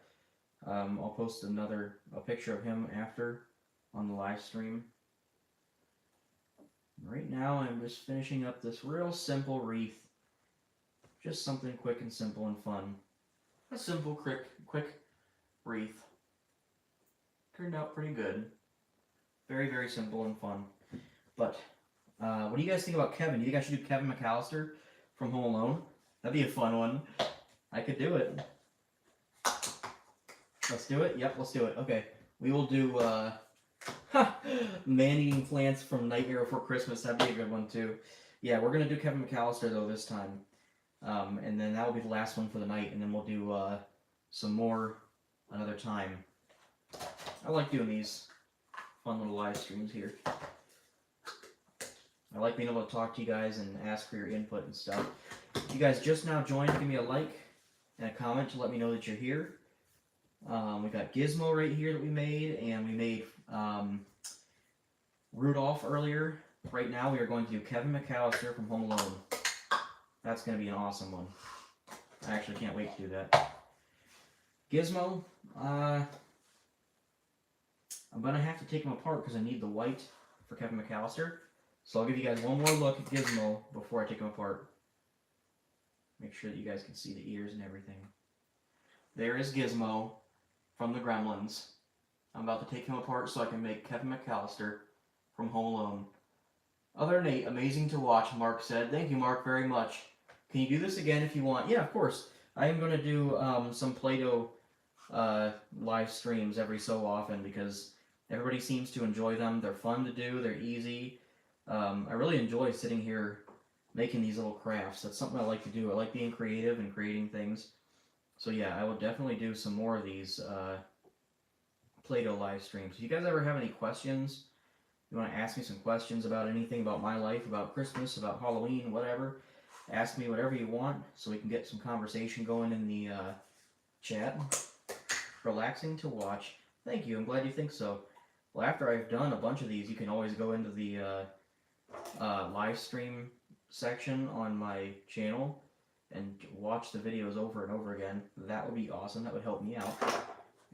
I'll post a picture of him after on the live stream. Right now I'm just finishing up this real simple wreath. Just something quick and simple and fun. A simple, quick wreath. Turned out pretty good. Very, very simple and fun. But, what do you guys think about Kevin? Do you think I should do Kevin McAllister from Home Alone? That'd be a fun one. I could do it. Let's do it? Yep, let's do it. Okay. We will do, man-eating plants from Nightmare Before Christmas. That'd be a good one, too. Yeah, we're going to do Kevin McAllister, though, this time. And then that will be the last one for the night, and then we'll do, some more another time. I like doing these fun little live streams here. I like being able to talk to you guys and ask for your input and stuff. If you guys just now joined, give me a like and a comment to let me know that you're here. We got Gizmo right here that we made, and we made Rudolph earlier. Right now we are going to do Kevin McAllister from Home Alone. That's going to be an awesome one. I actually can't wait to do that. Gizmo, I'm going to have to take him apart because I need the white for Kevin McAllister. So I'll give you guys one more look at Gizmo before I take him apart. Make sure that you guys can see the ears and everything. There is Gizmo from the Gremlins. I'm about to take him apart so I can make Kevin McAllister from Home Alone. Other than Nate, amazing to watch, Mark said. Thank you, Mark, very much. Can you do this again if you want? Yeah, of course. I am going to do some Play-Doh live streams every so often because everybody seems to enjoy them. They're fun to do. They're easy. I really enjoy sitting here making these little crafts. That's something I like to do. I like being creative and creating things. So yeah, I will definitely do some more of these Play-Doh live streams. If you guys ever have any questions, you want to ask me some questions about anything about my life, about Christmas, about Halloween, whatever, ask me whatever you want so we can get some conversation going in the chat. Relaxing to watch. Thank you. I'm glad you think so. Well, after I've done a bunch of these, you can always go into the live stream section on my channel and watch the videos over and over again. That would be awesome. That would help me out.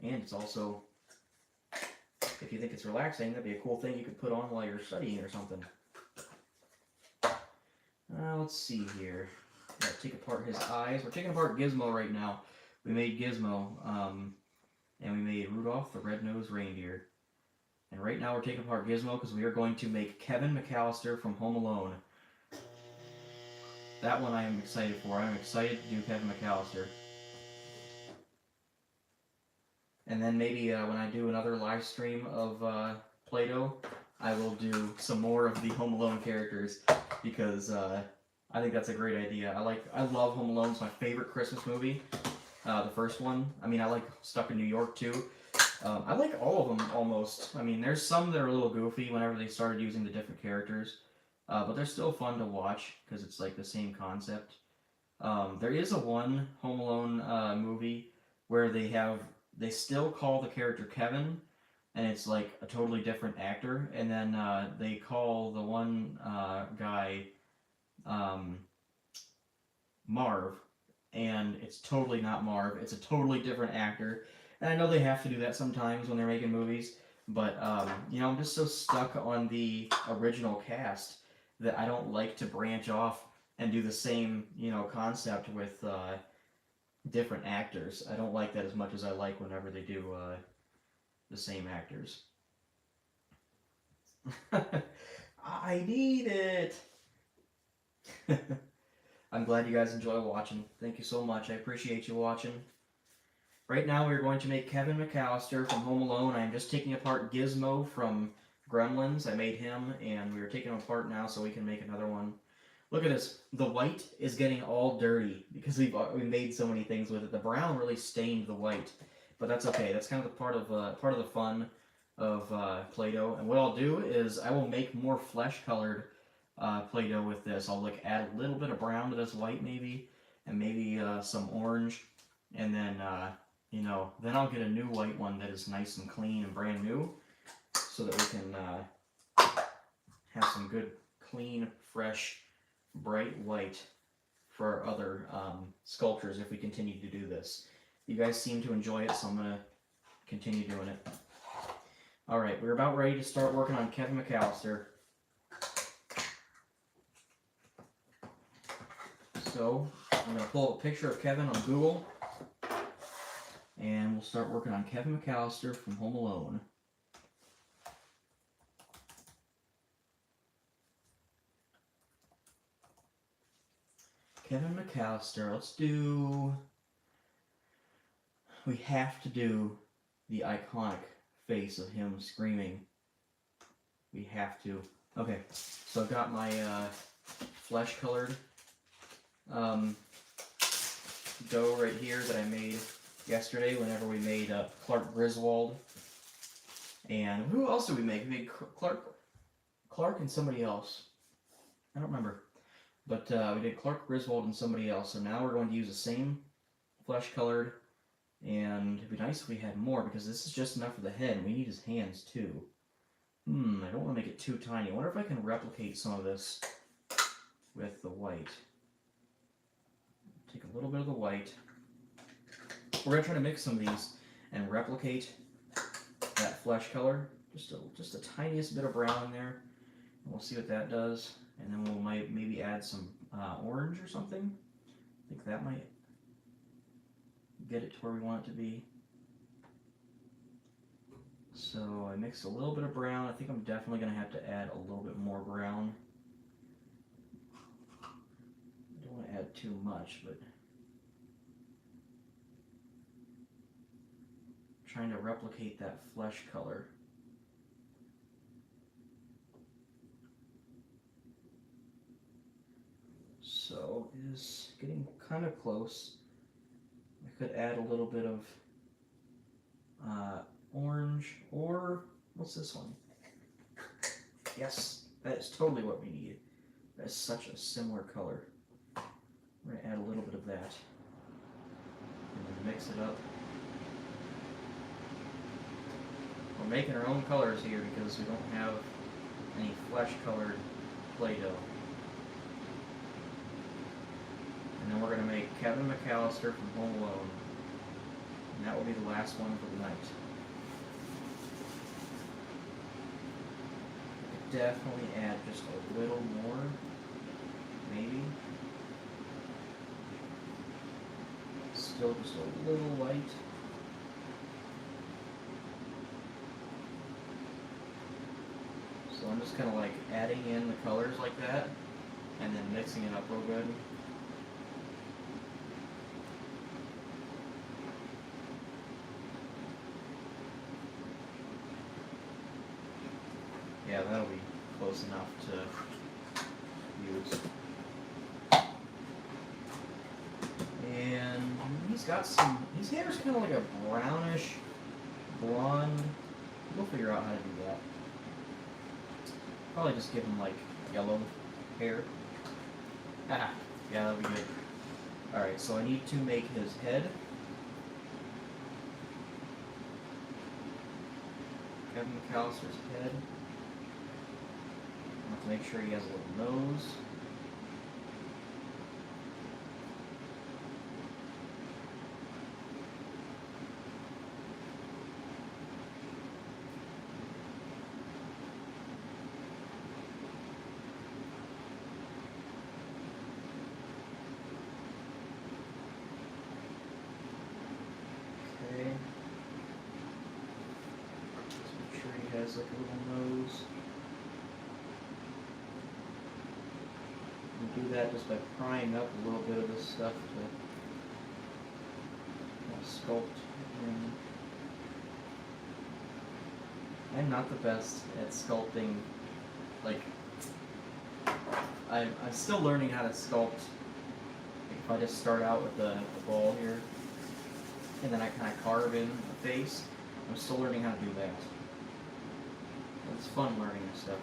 And it's also, if you think it's relaxing, that'd be a cool thing you could put on while you're studying or something. Let's see here. Gotta take apart his eyes. We're taking apart Gizmo right now. We made Gizmo, and we made Rudolph the Red-Nosed Reindeer. And right now we're taking apart Gizmo because we are going to make Kevin McAllister from Home Alone. That one I am excited for. I'm excited to do Kevin McAllister. And then maybe when I do another live stream of Play-Doh, I will do some more of the Home Alone characters because I think that's a great idea. I love Home Alone. It's my favorite Christmas movie. The first one. I mean, I like Stuck in New York too. I like all of them almost. I mean, there's some that are a little goofy whenever they started using the different characters, but they're still fun to watch because it's like the same concept. There is a one Home Alone movie where they still call the character Kevin, and it's like a totally different actor, and then they call the one guy Marv, and it's totally not Marv. It's a totally different actor. And I know they have to do that sometimes when they're making movies, but I'm just so stuck on the original cast that I don't like to branch off and do the same, concept with different actors. I don't like that as much as I like whenever they do the same actors. I need it. I'm glad you guys enjoy watching. Thank you so much. I appreciate you watching. Right now we're going to make Kevin McAllister from Home Alone. I'm just taking apart Gizmo from Gremlins. I made him, and we're taking him apart now so we can make another one. Look at this. The white is getting all dirty because we made so many things with it. The brown really stained the white, but that's okay. That's kind of the part of the fun of Play-Doh. And what I'll do is I will make more flesh-colored Play-Doh with this. I'll add a little bit of brown to this white maybe, and maybe some orange, and then then I'll get a new white one that is nice and clean and brand new, so that we can have some good, clean, fresh, bright white for our other sculptures if we continue to do this. You guys seem to enjoy it, so I'm going to continue doing it. Alright, we're about ready to start working on Kevin McAllister. So, I'm going to pull up a picture of Kevin on Google, and we'll start working on Kevin McAllister from Home Alone. Kevin McAllister, we have to do the iconic face of him screaming. We have to. Okay, so I've got my flesh-colored dough right here that I made yesterday whenever we made Clark Griswold. And who else did we make? We made Clark and somebody else. I don't remember. But we did Clark Griswold and somebody else. So now we're going to use the same flesh-colored. And it'd be nice if we had more, because this is just enough for the head, and we need his hands too. I don't want to make it too tiny. I wonder if I can replicate some of this with the white. Take a little bit of the white. We're going to try to mix some of these and replicate that flesh color. Just the tiniest bit of brown in there. And we'll see what that does. And then we'll maybe add some orange or something. I think that might get it to where we want it to be. So I mixed a little bit of brown. I think I'm definitely going to have to add a little bit more brown. I don't want to add too much, but I'm trying to replicate that flesh color. So it is getting kind of close. I could add a little bit of orange, or what's this one? Yes, that is totally what we need. That is such a similar color. We're going to add a little bit of that, and then mix it up. We're making our own colors here because we don't have any flesh-colored Play-Doh. And then we're going to make Kevin McAllister from Home Alone. And that will be the last one for the night. Definitely add just a little more, maybe. Still just a little light. So I'm just kind of like adding in the colors like that, and then mixing it up real good. Yeah, that'll be close enough to use. And he's got some, his hair is kind of like a brownish blonde. We'll figure out how to do that. Probably just give him like yellow hair. Haha, yeah, that'll be good. Alright, so I need to make his head. Kevin McAllister's head. I have to make sure he has a little nose. Has like a little nose. You do that just by prying up a little bit of this stuff to sculpt. And I'm not the best at sculpting. Like I'm still learning how to sculpt. Like if I just start out with the ball here, and then I kind of carve in the face, I'm still learning how to do that. It's fun learning this stuff.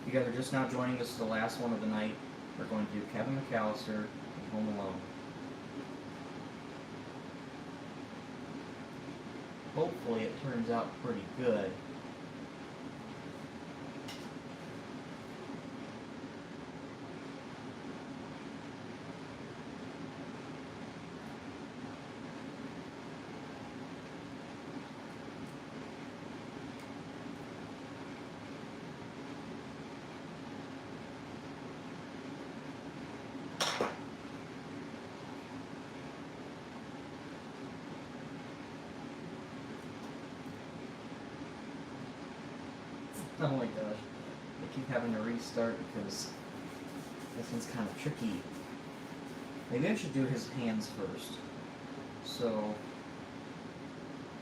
If you guys are just now joining us, the last one of the night, we're going to do Kevin McAllister and Home Alone. Hopefully it turns out pretty good. Oh my gosh, I keep having to restart because this one's kind of tricky. Maybe I should do his hands first. So,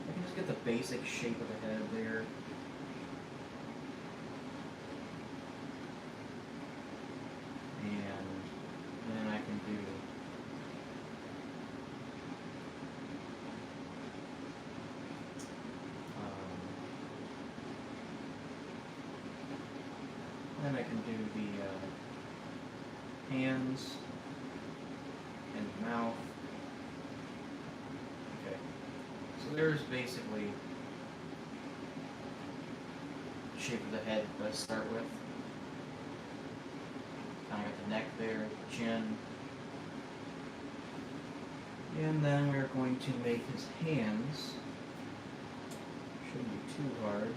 I can just get the basic shape of the head there. And then I can do then I can do the hands and mouth. Okay, so there's basically the shape of the head that I start with. Kind of got the neck there, the chin. And then we're going to make his hands. Shouldn't be too hard.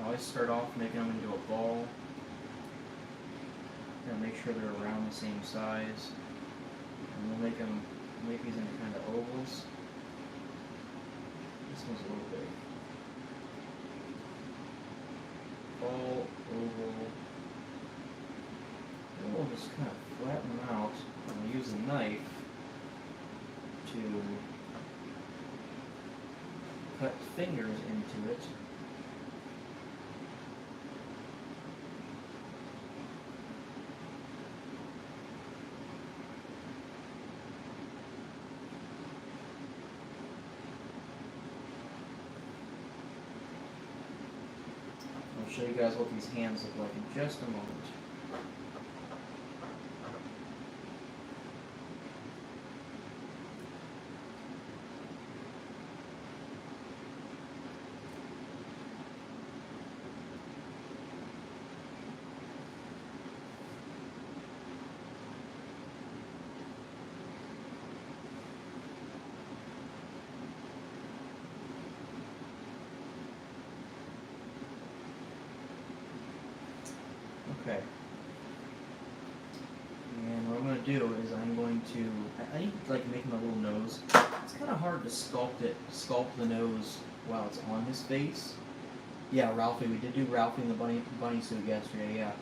I always start off making them into a ball. Gotta make sure they're around the same size. And we'll make these into kind of ovals. This one's a little big. Ball, oval. And we'll just kind of flatten them out. And we'll use a knife to cut fingers into it. I'll show you guys what these hands look like in just a moment. Okay. And what I'm going to do is I'm going to, I need to like make him a little nose. It's kind of hard to sculpt the nose while it's on his face. Yeah, Ralphie, we did do Ralphie in the bunny suit yesterday, yeah.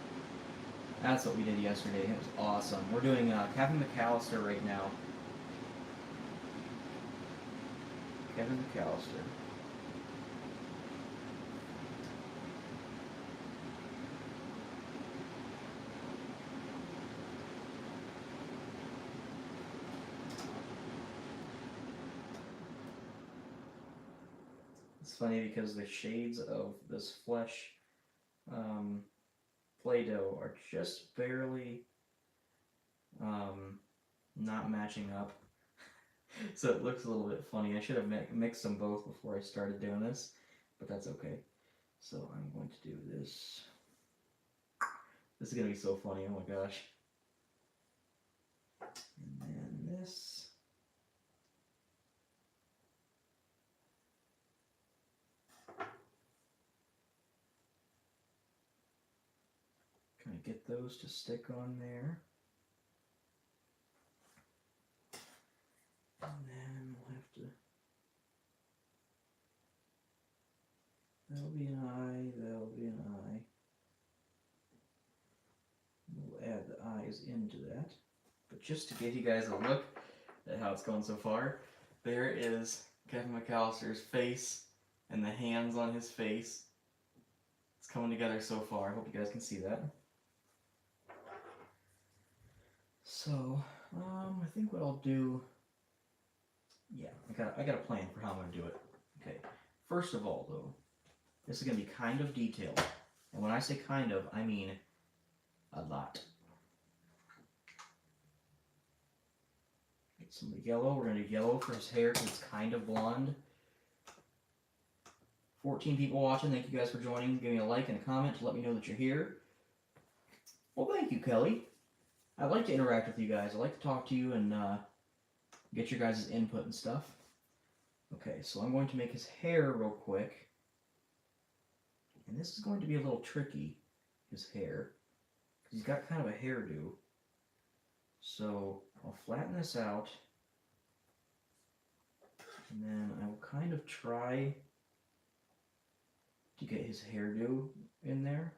That's what we did yesterday, it was awesome. We're doing Kevin McAllister right now. Kevin McAllister. funny because the shades of this flesh Play-Doh are just barely not matching up. So it looks a little bit funny. I should have mixed them both before I started doing this, but that's okay. So I'm going to do this. This is going to be so funny, oh my gosh. And then this. Kind of get those to stick on there. And then we'll have to. That'll be an eye, that'll be an eye. We'll add the eyes into that. But just to give you guys a look at how it's going so far, there is Kevin McAllister's face and the hands on his face. It's coming together so far. I hope you guys can see that. So, I think what I'll do, yeah, I got a plan for how I'm going to do it. Okay, first of all though, this is going to be kind of detailed. And when I say kind of, I mean a lot. Get some yellow. We're going to do yellow for his hair because it's kind of blonde. 14 people watching. Thank you guys for joining. Give me a like and a comment to let me know that you're here. Well, thank you, Kelly. I like to interact with you guys. I like to talk to you and get your guys' input and stuff. Okay, so I'm going to make his hair real quick. And this is going to be a little tricky, his hair. Because he's got kind of a hairdo. So I'll flatten this out. And then I will kind of try to get his hairdo in there.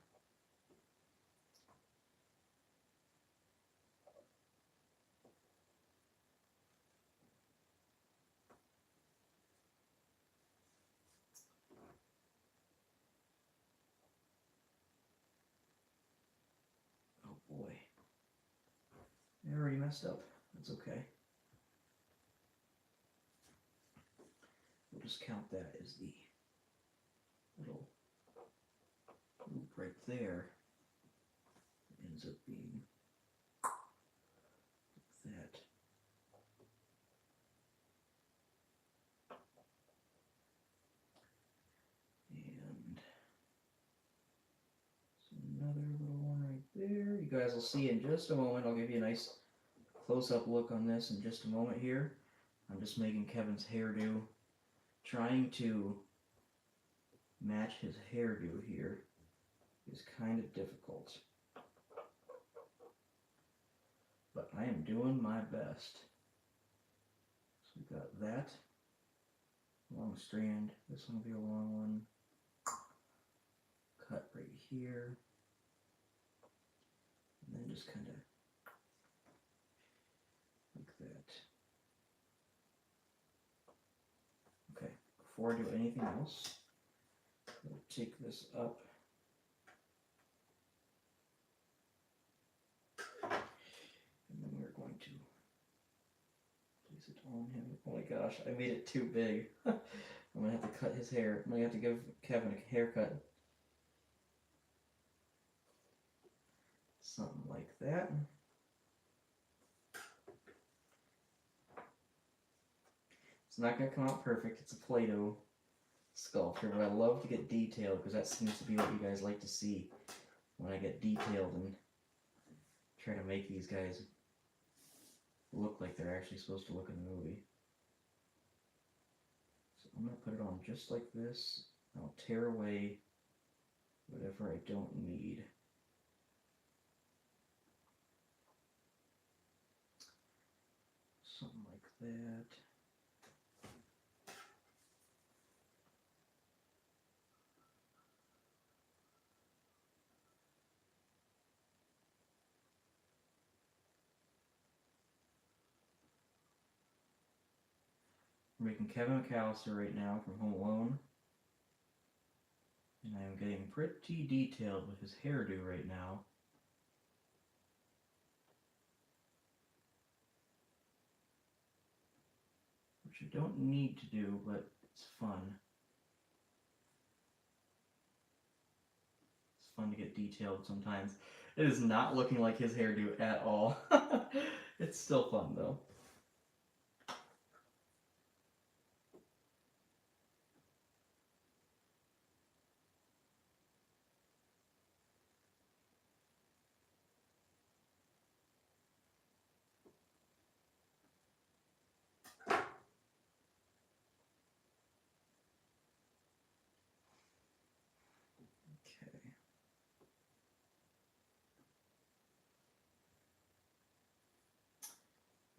Oh boy. I already messed up. That's okay. We'll just count that as the little loop right there. It ends up being like that. And another little one right there. You guys will see in just a moment. I'll give you a nice close-up look on this in just a moment here. I'm just making Kevin's hairdo, trying to match his hairdo here is kind of difficult. But I am doing my best. So we got that long strand. This one will be a long one. Cut right here. And then just kind of like that. Okay, before I do anything else, I'll take this up. And then we're going to place it on him. Oh my gosh, I made it too big. I'm going to have to cut his hair. I'm going to have to give Kevin a haircut. Something like that. It's not going to come out perfect. It's a Play-Doh sculpture, but I love to get detailed because that seems to be what you guys like to see when I get detailed and try to make these guys look like they're actually supposed to look in the movie. So I'm going to put it on just like this. I'll tear away whatever I don't need. Something like that. We're making Kevin McAllister right now from Home Alone. And I am getting pretty detailed with his hairdo right now. Which you don't need to do, but it's fun. fun to get detailed sometimes. It is not looking like his hairdo at all. It's still fun though. Okay.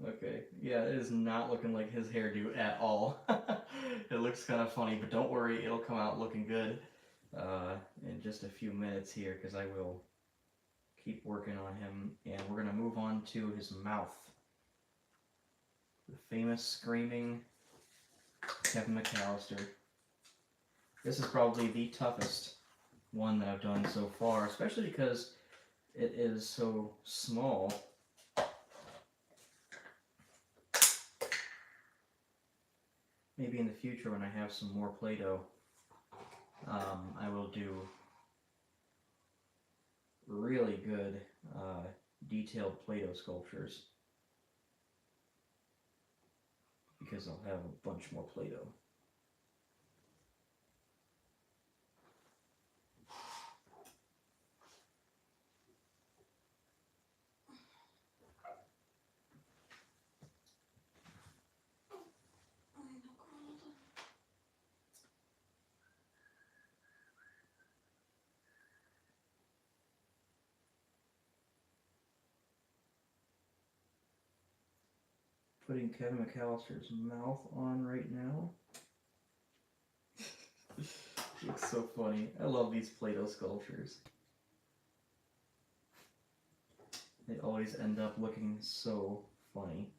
Okay, yeah, it is not looking like his hairdo at all. It looks kind of funny, but don't worry, it'll come out looking good in just a few minutes here, because I will keep working on him, and we're going to move on to his mouth. The famous screaming Kevin McAllister. This is probably the toughest one that I've done so far, especially because it is so small. Maybe in the future when I have some more Play-Doh, I will do really good detailed Play-Doh sculptures, because I'll have a bunch more Play-Doh. Putting Kevin McAllister's mouth on right now. Looks so funny. I love these Play-Doh sculptures. They always end up looking so funny.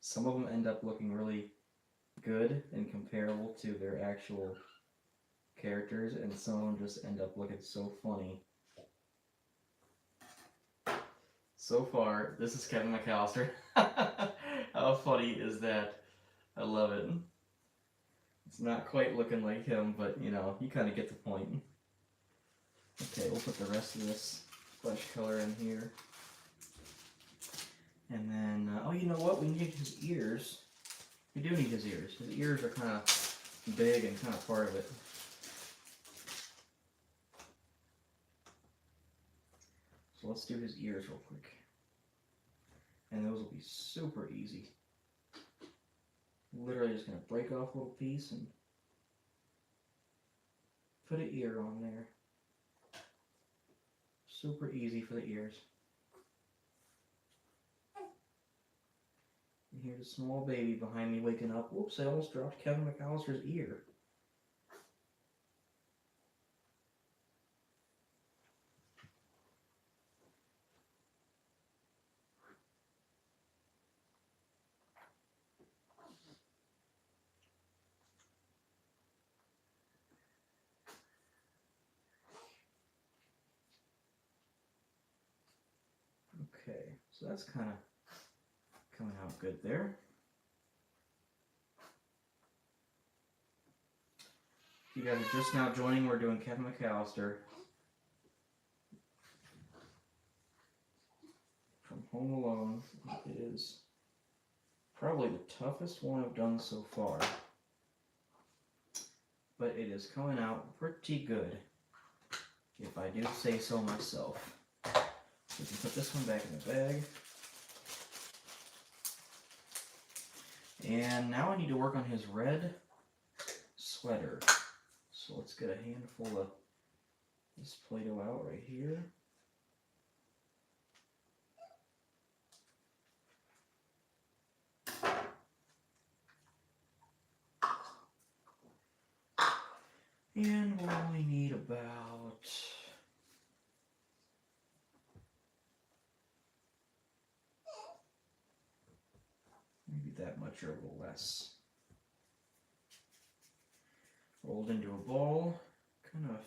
Some of them end up looking really good and comparable to their actual characters, and some of them just end up looking so funny. So far, this is Kevin McAllister. How funny is that? I love it. It's not quite looking like him, but you know, you kind of get the point. Okay, we'll put the rest of this flesh color in here. And then, oh, you know what? We need his ears. We do need his ears. His ears are kind of big and kind of part of it. So let's do his ears real quick. And those will be super easy. Literally just going to break off a little piece and put an ear on there. Super easy for the ears. And here's a small baby behind me waking up. Whoops, I almost dropped Kevin McAllister's ear. Okay, so that's kind of coming out good there. If you guys are just now joining, we're doing Kevin McAllister from Home Alone. It is probably the toughest one I've done so far, but it is coming out pretty good, if I do say so myself. We can put this one back in the bag. And now I need to work on his red sweater. So let's get a handful of this Play-Doh out right here. And we'll only need about maybe that much or a little less. Rolled into a ball, kind of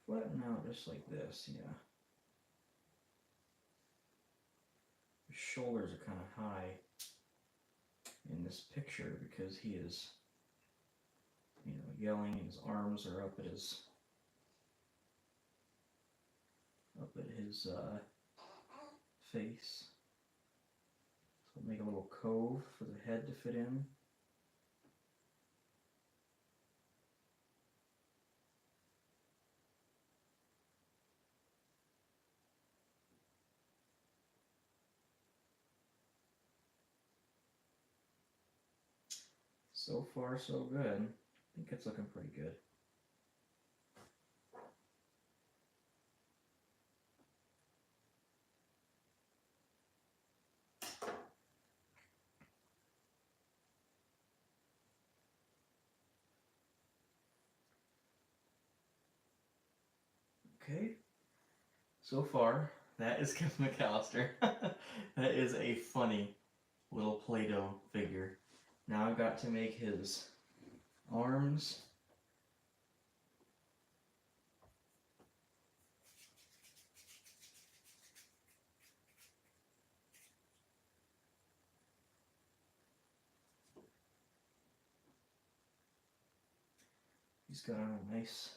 flatten out just like this, yeah. His shoulders are kind of high in this picture because he is yelling, and his arms are up at his face. So make a little cove for the head to fit in. So far, so good. I think it's looking pretty good. Okay. So far, that is Kevin McAllister. That is a funny little Play-Doh figure. Now I've got to make his arms. He's got on a nice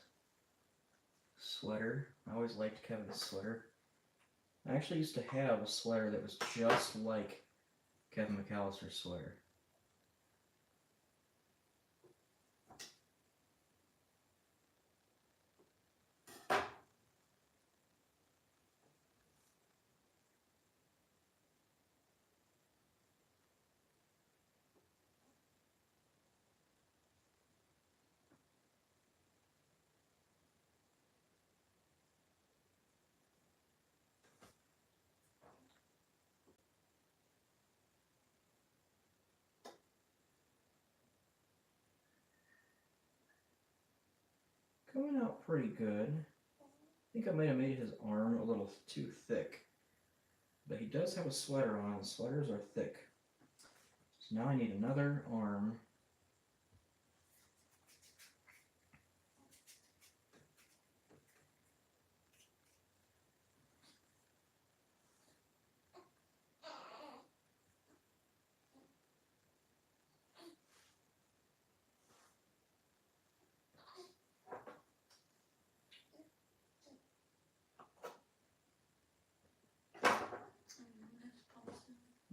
sweater. I always liked Kevin's sweater. I actually used to have a sweater that was just like Kevin McAllister's sweater. Coming out pretty good. I think I might have made his arm a little too thick. But he does have a sweater on. Sweaters are thick. So now I need another arm.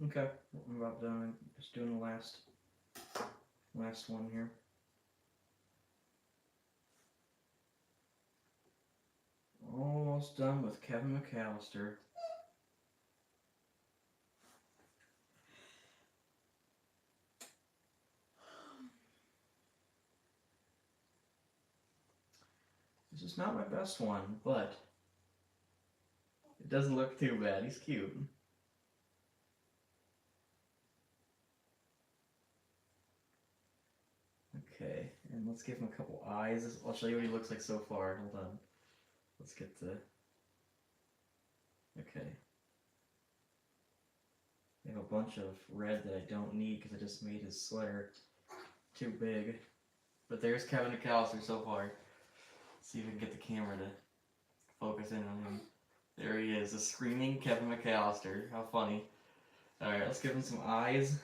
Okay, I'm about done. Just doing the last one here. Almost done with Kevin McAllister. This is not my best one, but it doesn't look too bad. He's cute. Okay, and let's give him a couple eyes. I'll show you what he looks like so far. Hold on. Let's get the... Okay. I have a bunch of red that I don't need because I just made his sweater too big. But there's Kevin McAllister so far. Let's see if we can get the camera to focus in on him. There he is, a screaming Kevin McAllister. How funny. Alright, let's give him some eyes.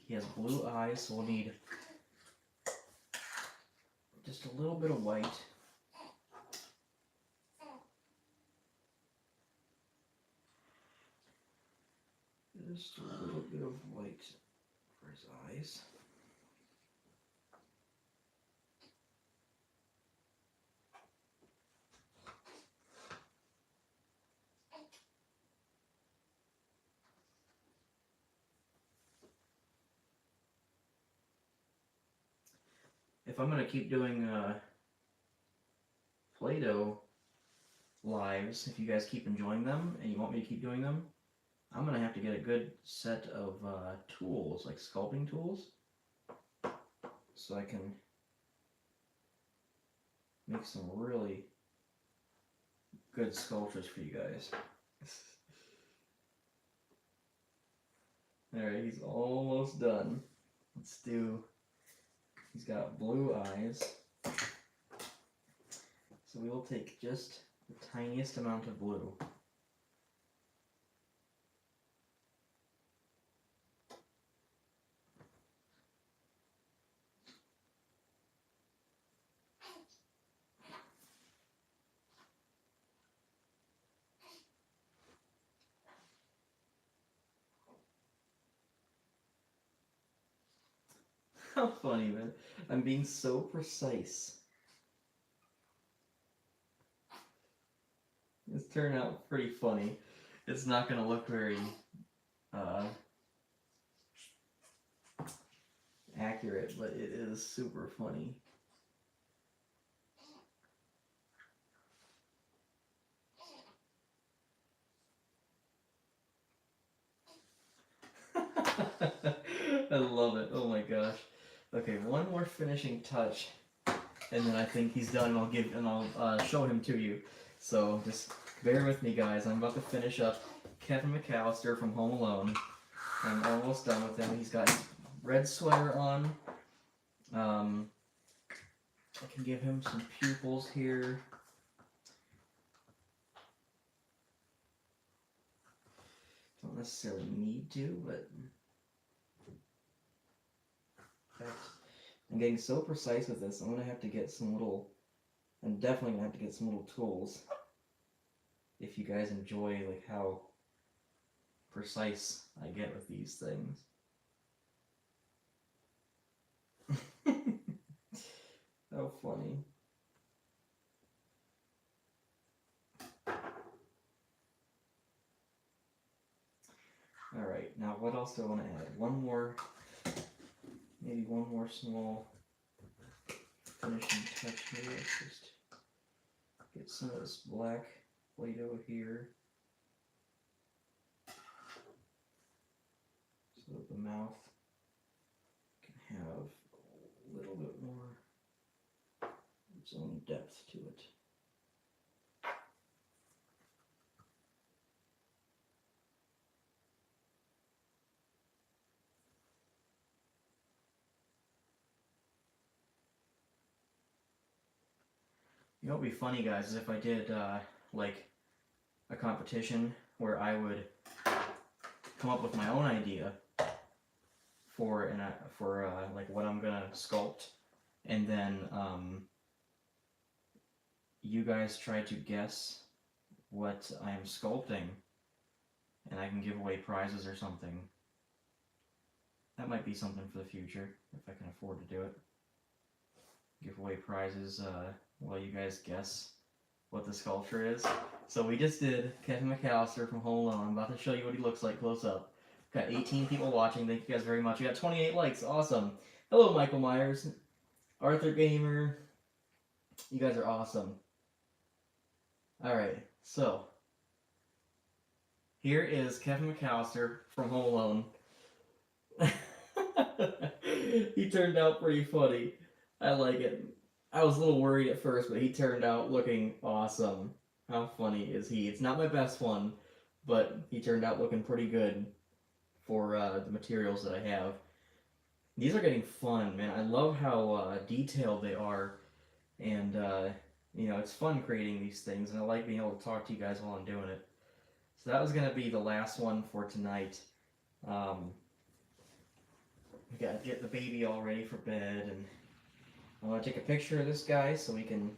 He has blue eyes, so we'll need just a little bit of white. Just a little bit of white for his eyes. If I'm going to keep doing Play-Doh lives, if you guys keep enjoying them and you want me to keep doing them, I'm going to have to get a good set of tools, like sculpting tools, so I can make some really good sculptures for you guys. Alright, he's almost done. Let's do... He's got blue eyes. So we will take just the tiniest amount of blue. How funny, man. I'm being so precise. It's turned out pretty funny. It's not gonna look very accurate, but it is super funny. I love it. Oh my gosh. Okay, one more finishing touch, and then I think he's done. And I'll show him to you. So just bear with me, guys. I'm about to finish up Kevin McAllister from Home Alone. I'm almost done with him. He's got his red sweater on. I can give him some pupils here. Don't necessarily need to, but in fact, I'm getting so precise with this. I'm definitely gonna have to get some little tools. If you guys enjoy like how precise I get with these things. How funny. Alright, now what else do I want to add? Maybe one more small finishing touch here. Let's just get some of this black Play-Doh here. So that the mouth can have a little bit more its own depth to it. You know what would be funny, guys, is if I did like a competition where I would come up with my own idea for like what I'm gonna sculpt, and then you guys try to guess what I am sculpting, and I can give away prizes or something. That might be something for the future if I can afford to do it. Give away prizes while you guys guess what the sculpture is. So we just did Kevin McAllister from Home Alone. I'm about to show you what he looks like close up. Got 18 people watching. Thank you guys very much. We got 28 likes. Awesome. Hello, Michael Myers, Arthur Gamer. You guys are awesome. All right, so here is Kevin McAllister from Home Alone. He turned out pretty funny. I like it. I was a little worried at first, but he turned out looking awesome. How funny is he? It's not my best one, but he turned out looking pretty good for the materials that I have. These are getting fun, man. I love how detailed they are, and you know, it's fun creating these things, and I like being able to talk to you guys while I'm doing it. So that was going to be the last one for tonight. We got to get the baby all ready for bed, and I want to take a picture of this guy so we can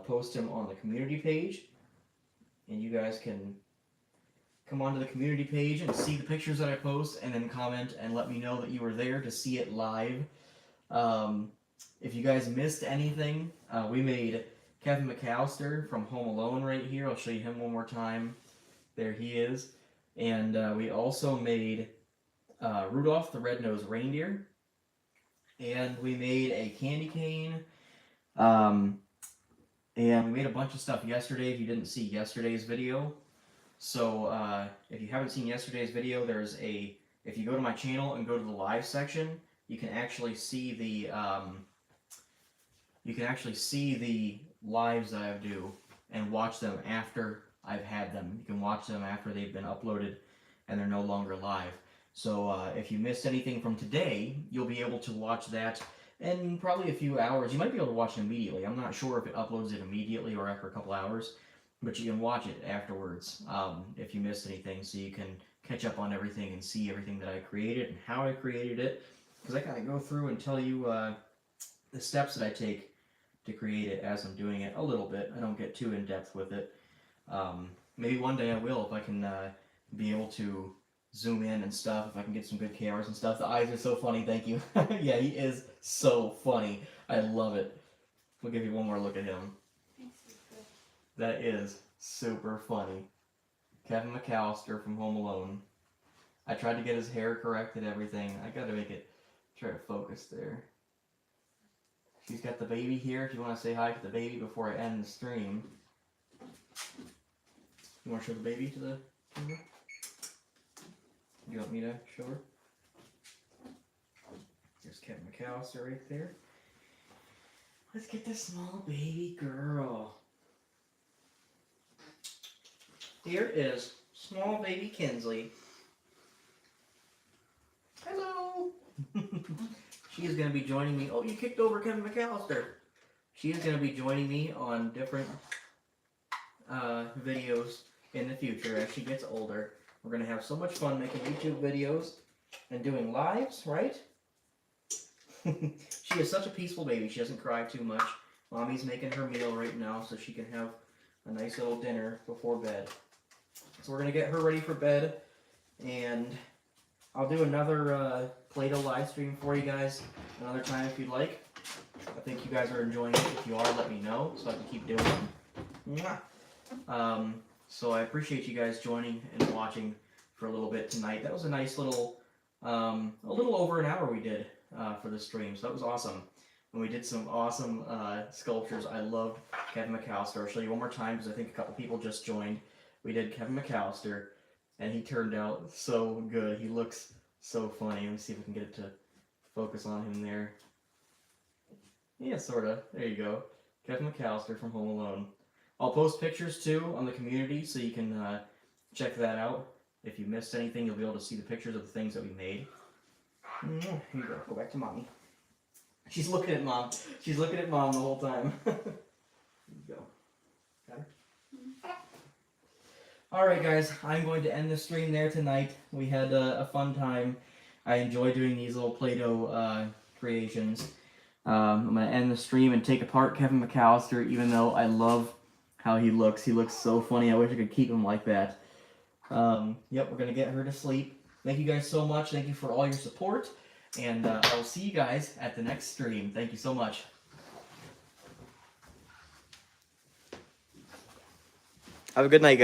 post him on the community page, and you guys can come onto the community page and see the pictures that I post, and then comment and let me know that you were there to see it live. If you guys missed anything, we made Kevin McAllister from Home Alone right here. I'll show you him one more time. There he is. And we also made Rudolph the Red-Nosed Reindeer. And we made a candy cane. And we made a bunch of stuff yesterday if you didn't see yesterday's video. So if you haven't seen yesterday's video, if you go to my channel and go to the live section, you can actually see the lives that I do and watch them after I've had them. You can watch them after they've been uploaded and they're no longer live. So if you missed anything from today, you'll be able to watch that in probably a few hours. You might be able to watch it immediately. I'm not sure if it uploads it immediately or after a couple hours, but you can watch it afterwards if you missed anything, so you can catch up on everything and see everything that I created and how I created it. Because I kind of go through and tell you the steps that I take to create it as I'm doing it a little bit. I don't get too in depth with it. Maybe one day I will if I can be able to zoom in and stuff if I can get some good cameras and stuff. The eyes are so funny, thank you. Yeah, he is so funny. I love it. We'll give you one more look at him. That is super funny. Kevin McAllister from Home Alone. I tried to get his hair corrected, everything. I gotta make it, try to focus there. She's got the baby here. If you want to say hi to the baby before I end the stream. You want to show the baby to the camera? You want me to show her? There's Kevin McAllister right there. Let's get this small baby girl. Here is small baby Kinsley. Hello! She is going to be joining me. Oh, you kicked over Kevin McAllister. She is going to be joining me on different videos in the future as she gets older. We're going to have so much fun making YouTube videos and doing lives, right? She is such a peaceful baby. She doesn't cry too much. Mommy's making her meal right now so she can have a nice little dinner before bed. So we're going to get her ready for bed, and I'll do another Play-Doh live stream for you guys another time if you'd like. I think you guys are enjoying it. If you are, let me know so I can keep doing them. So I appreciate you guys joining and watching for a little bit tonight. That was a nice little, a little over an hour we did for the stream, so that was awesome. And we did some awesome sculptures. I loved Kevin McAllister. I'll show you one more time because I think a couple people just joined. We did Kevin McAllister, and he turned out so good. He looks so funny. Let me see if I can get it to focus on him there. Yeah, sorta. There you go. Kevin McAllister from Home Alone. I'll post pictures too on the community so you can check that out. If you missed anything, you'll be able to see the pictures of the things that we made. Here you go. Go back to Mommy. She's looking at Mom. She's looking at Mom the whole time. There you go. Got her? Alright guys, I'm going to end the stream there tonight. We had a fun time. I enjoy doing these little Play-Doh creations. I'm going to end the stream and take apart Kevin McAllister, even though I love how he looks. He looks so funny. I wish I could keep him like that. Yep, we're going to get her to sleep. Thank you guys so much. Thank you for all your support. And I will see you guys at the next stream. Thank you so much. Have a good night, guys.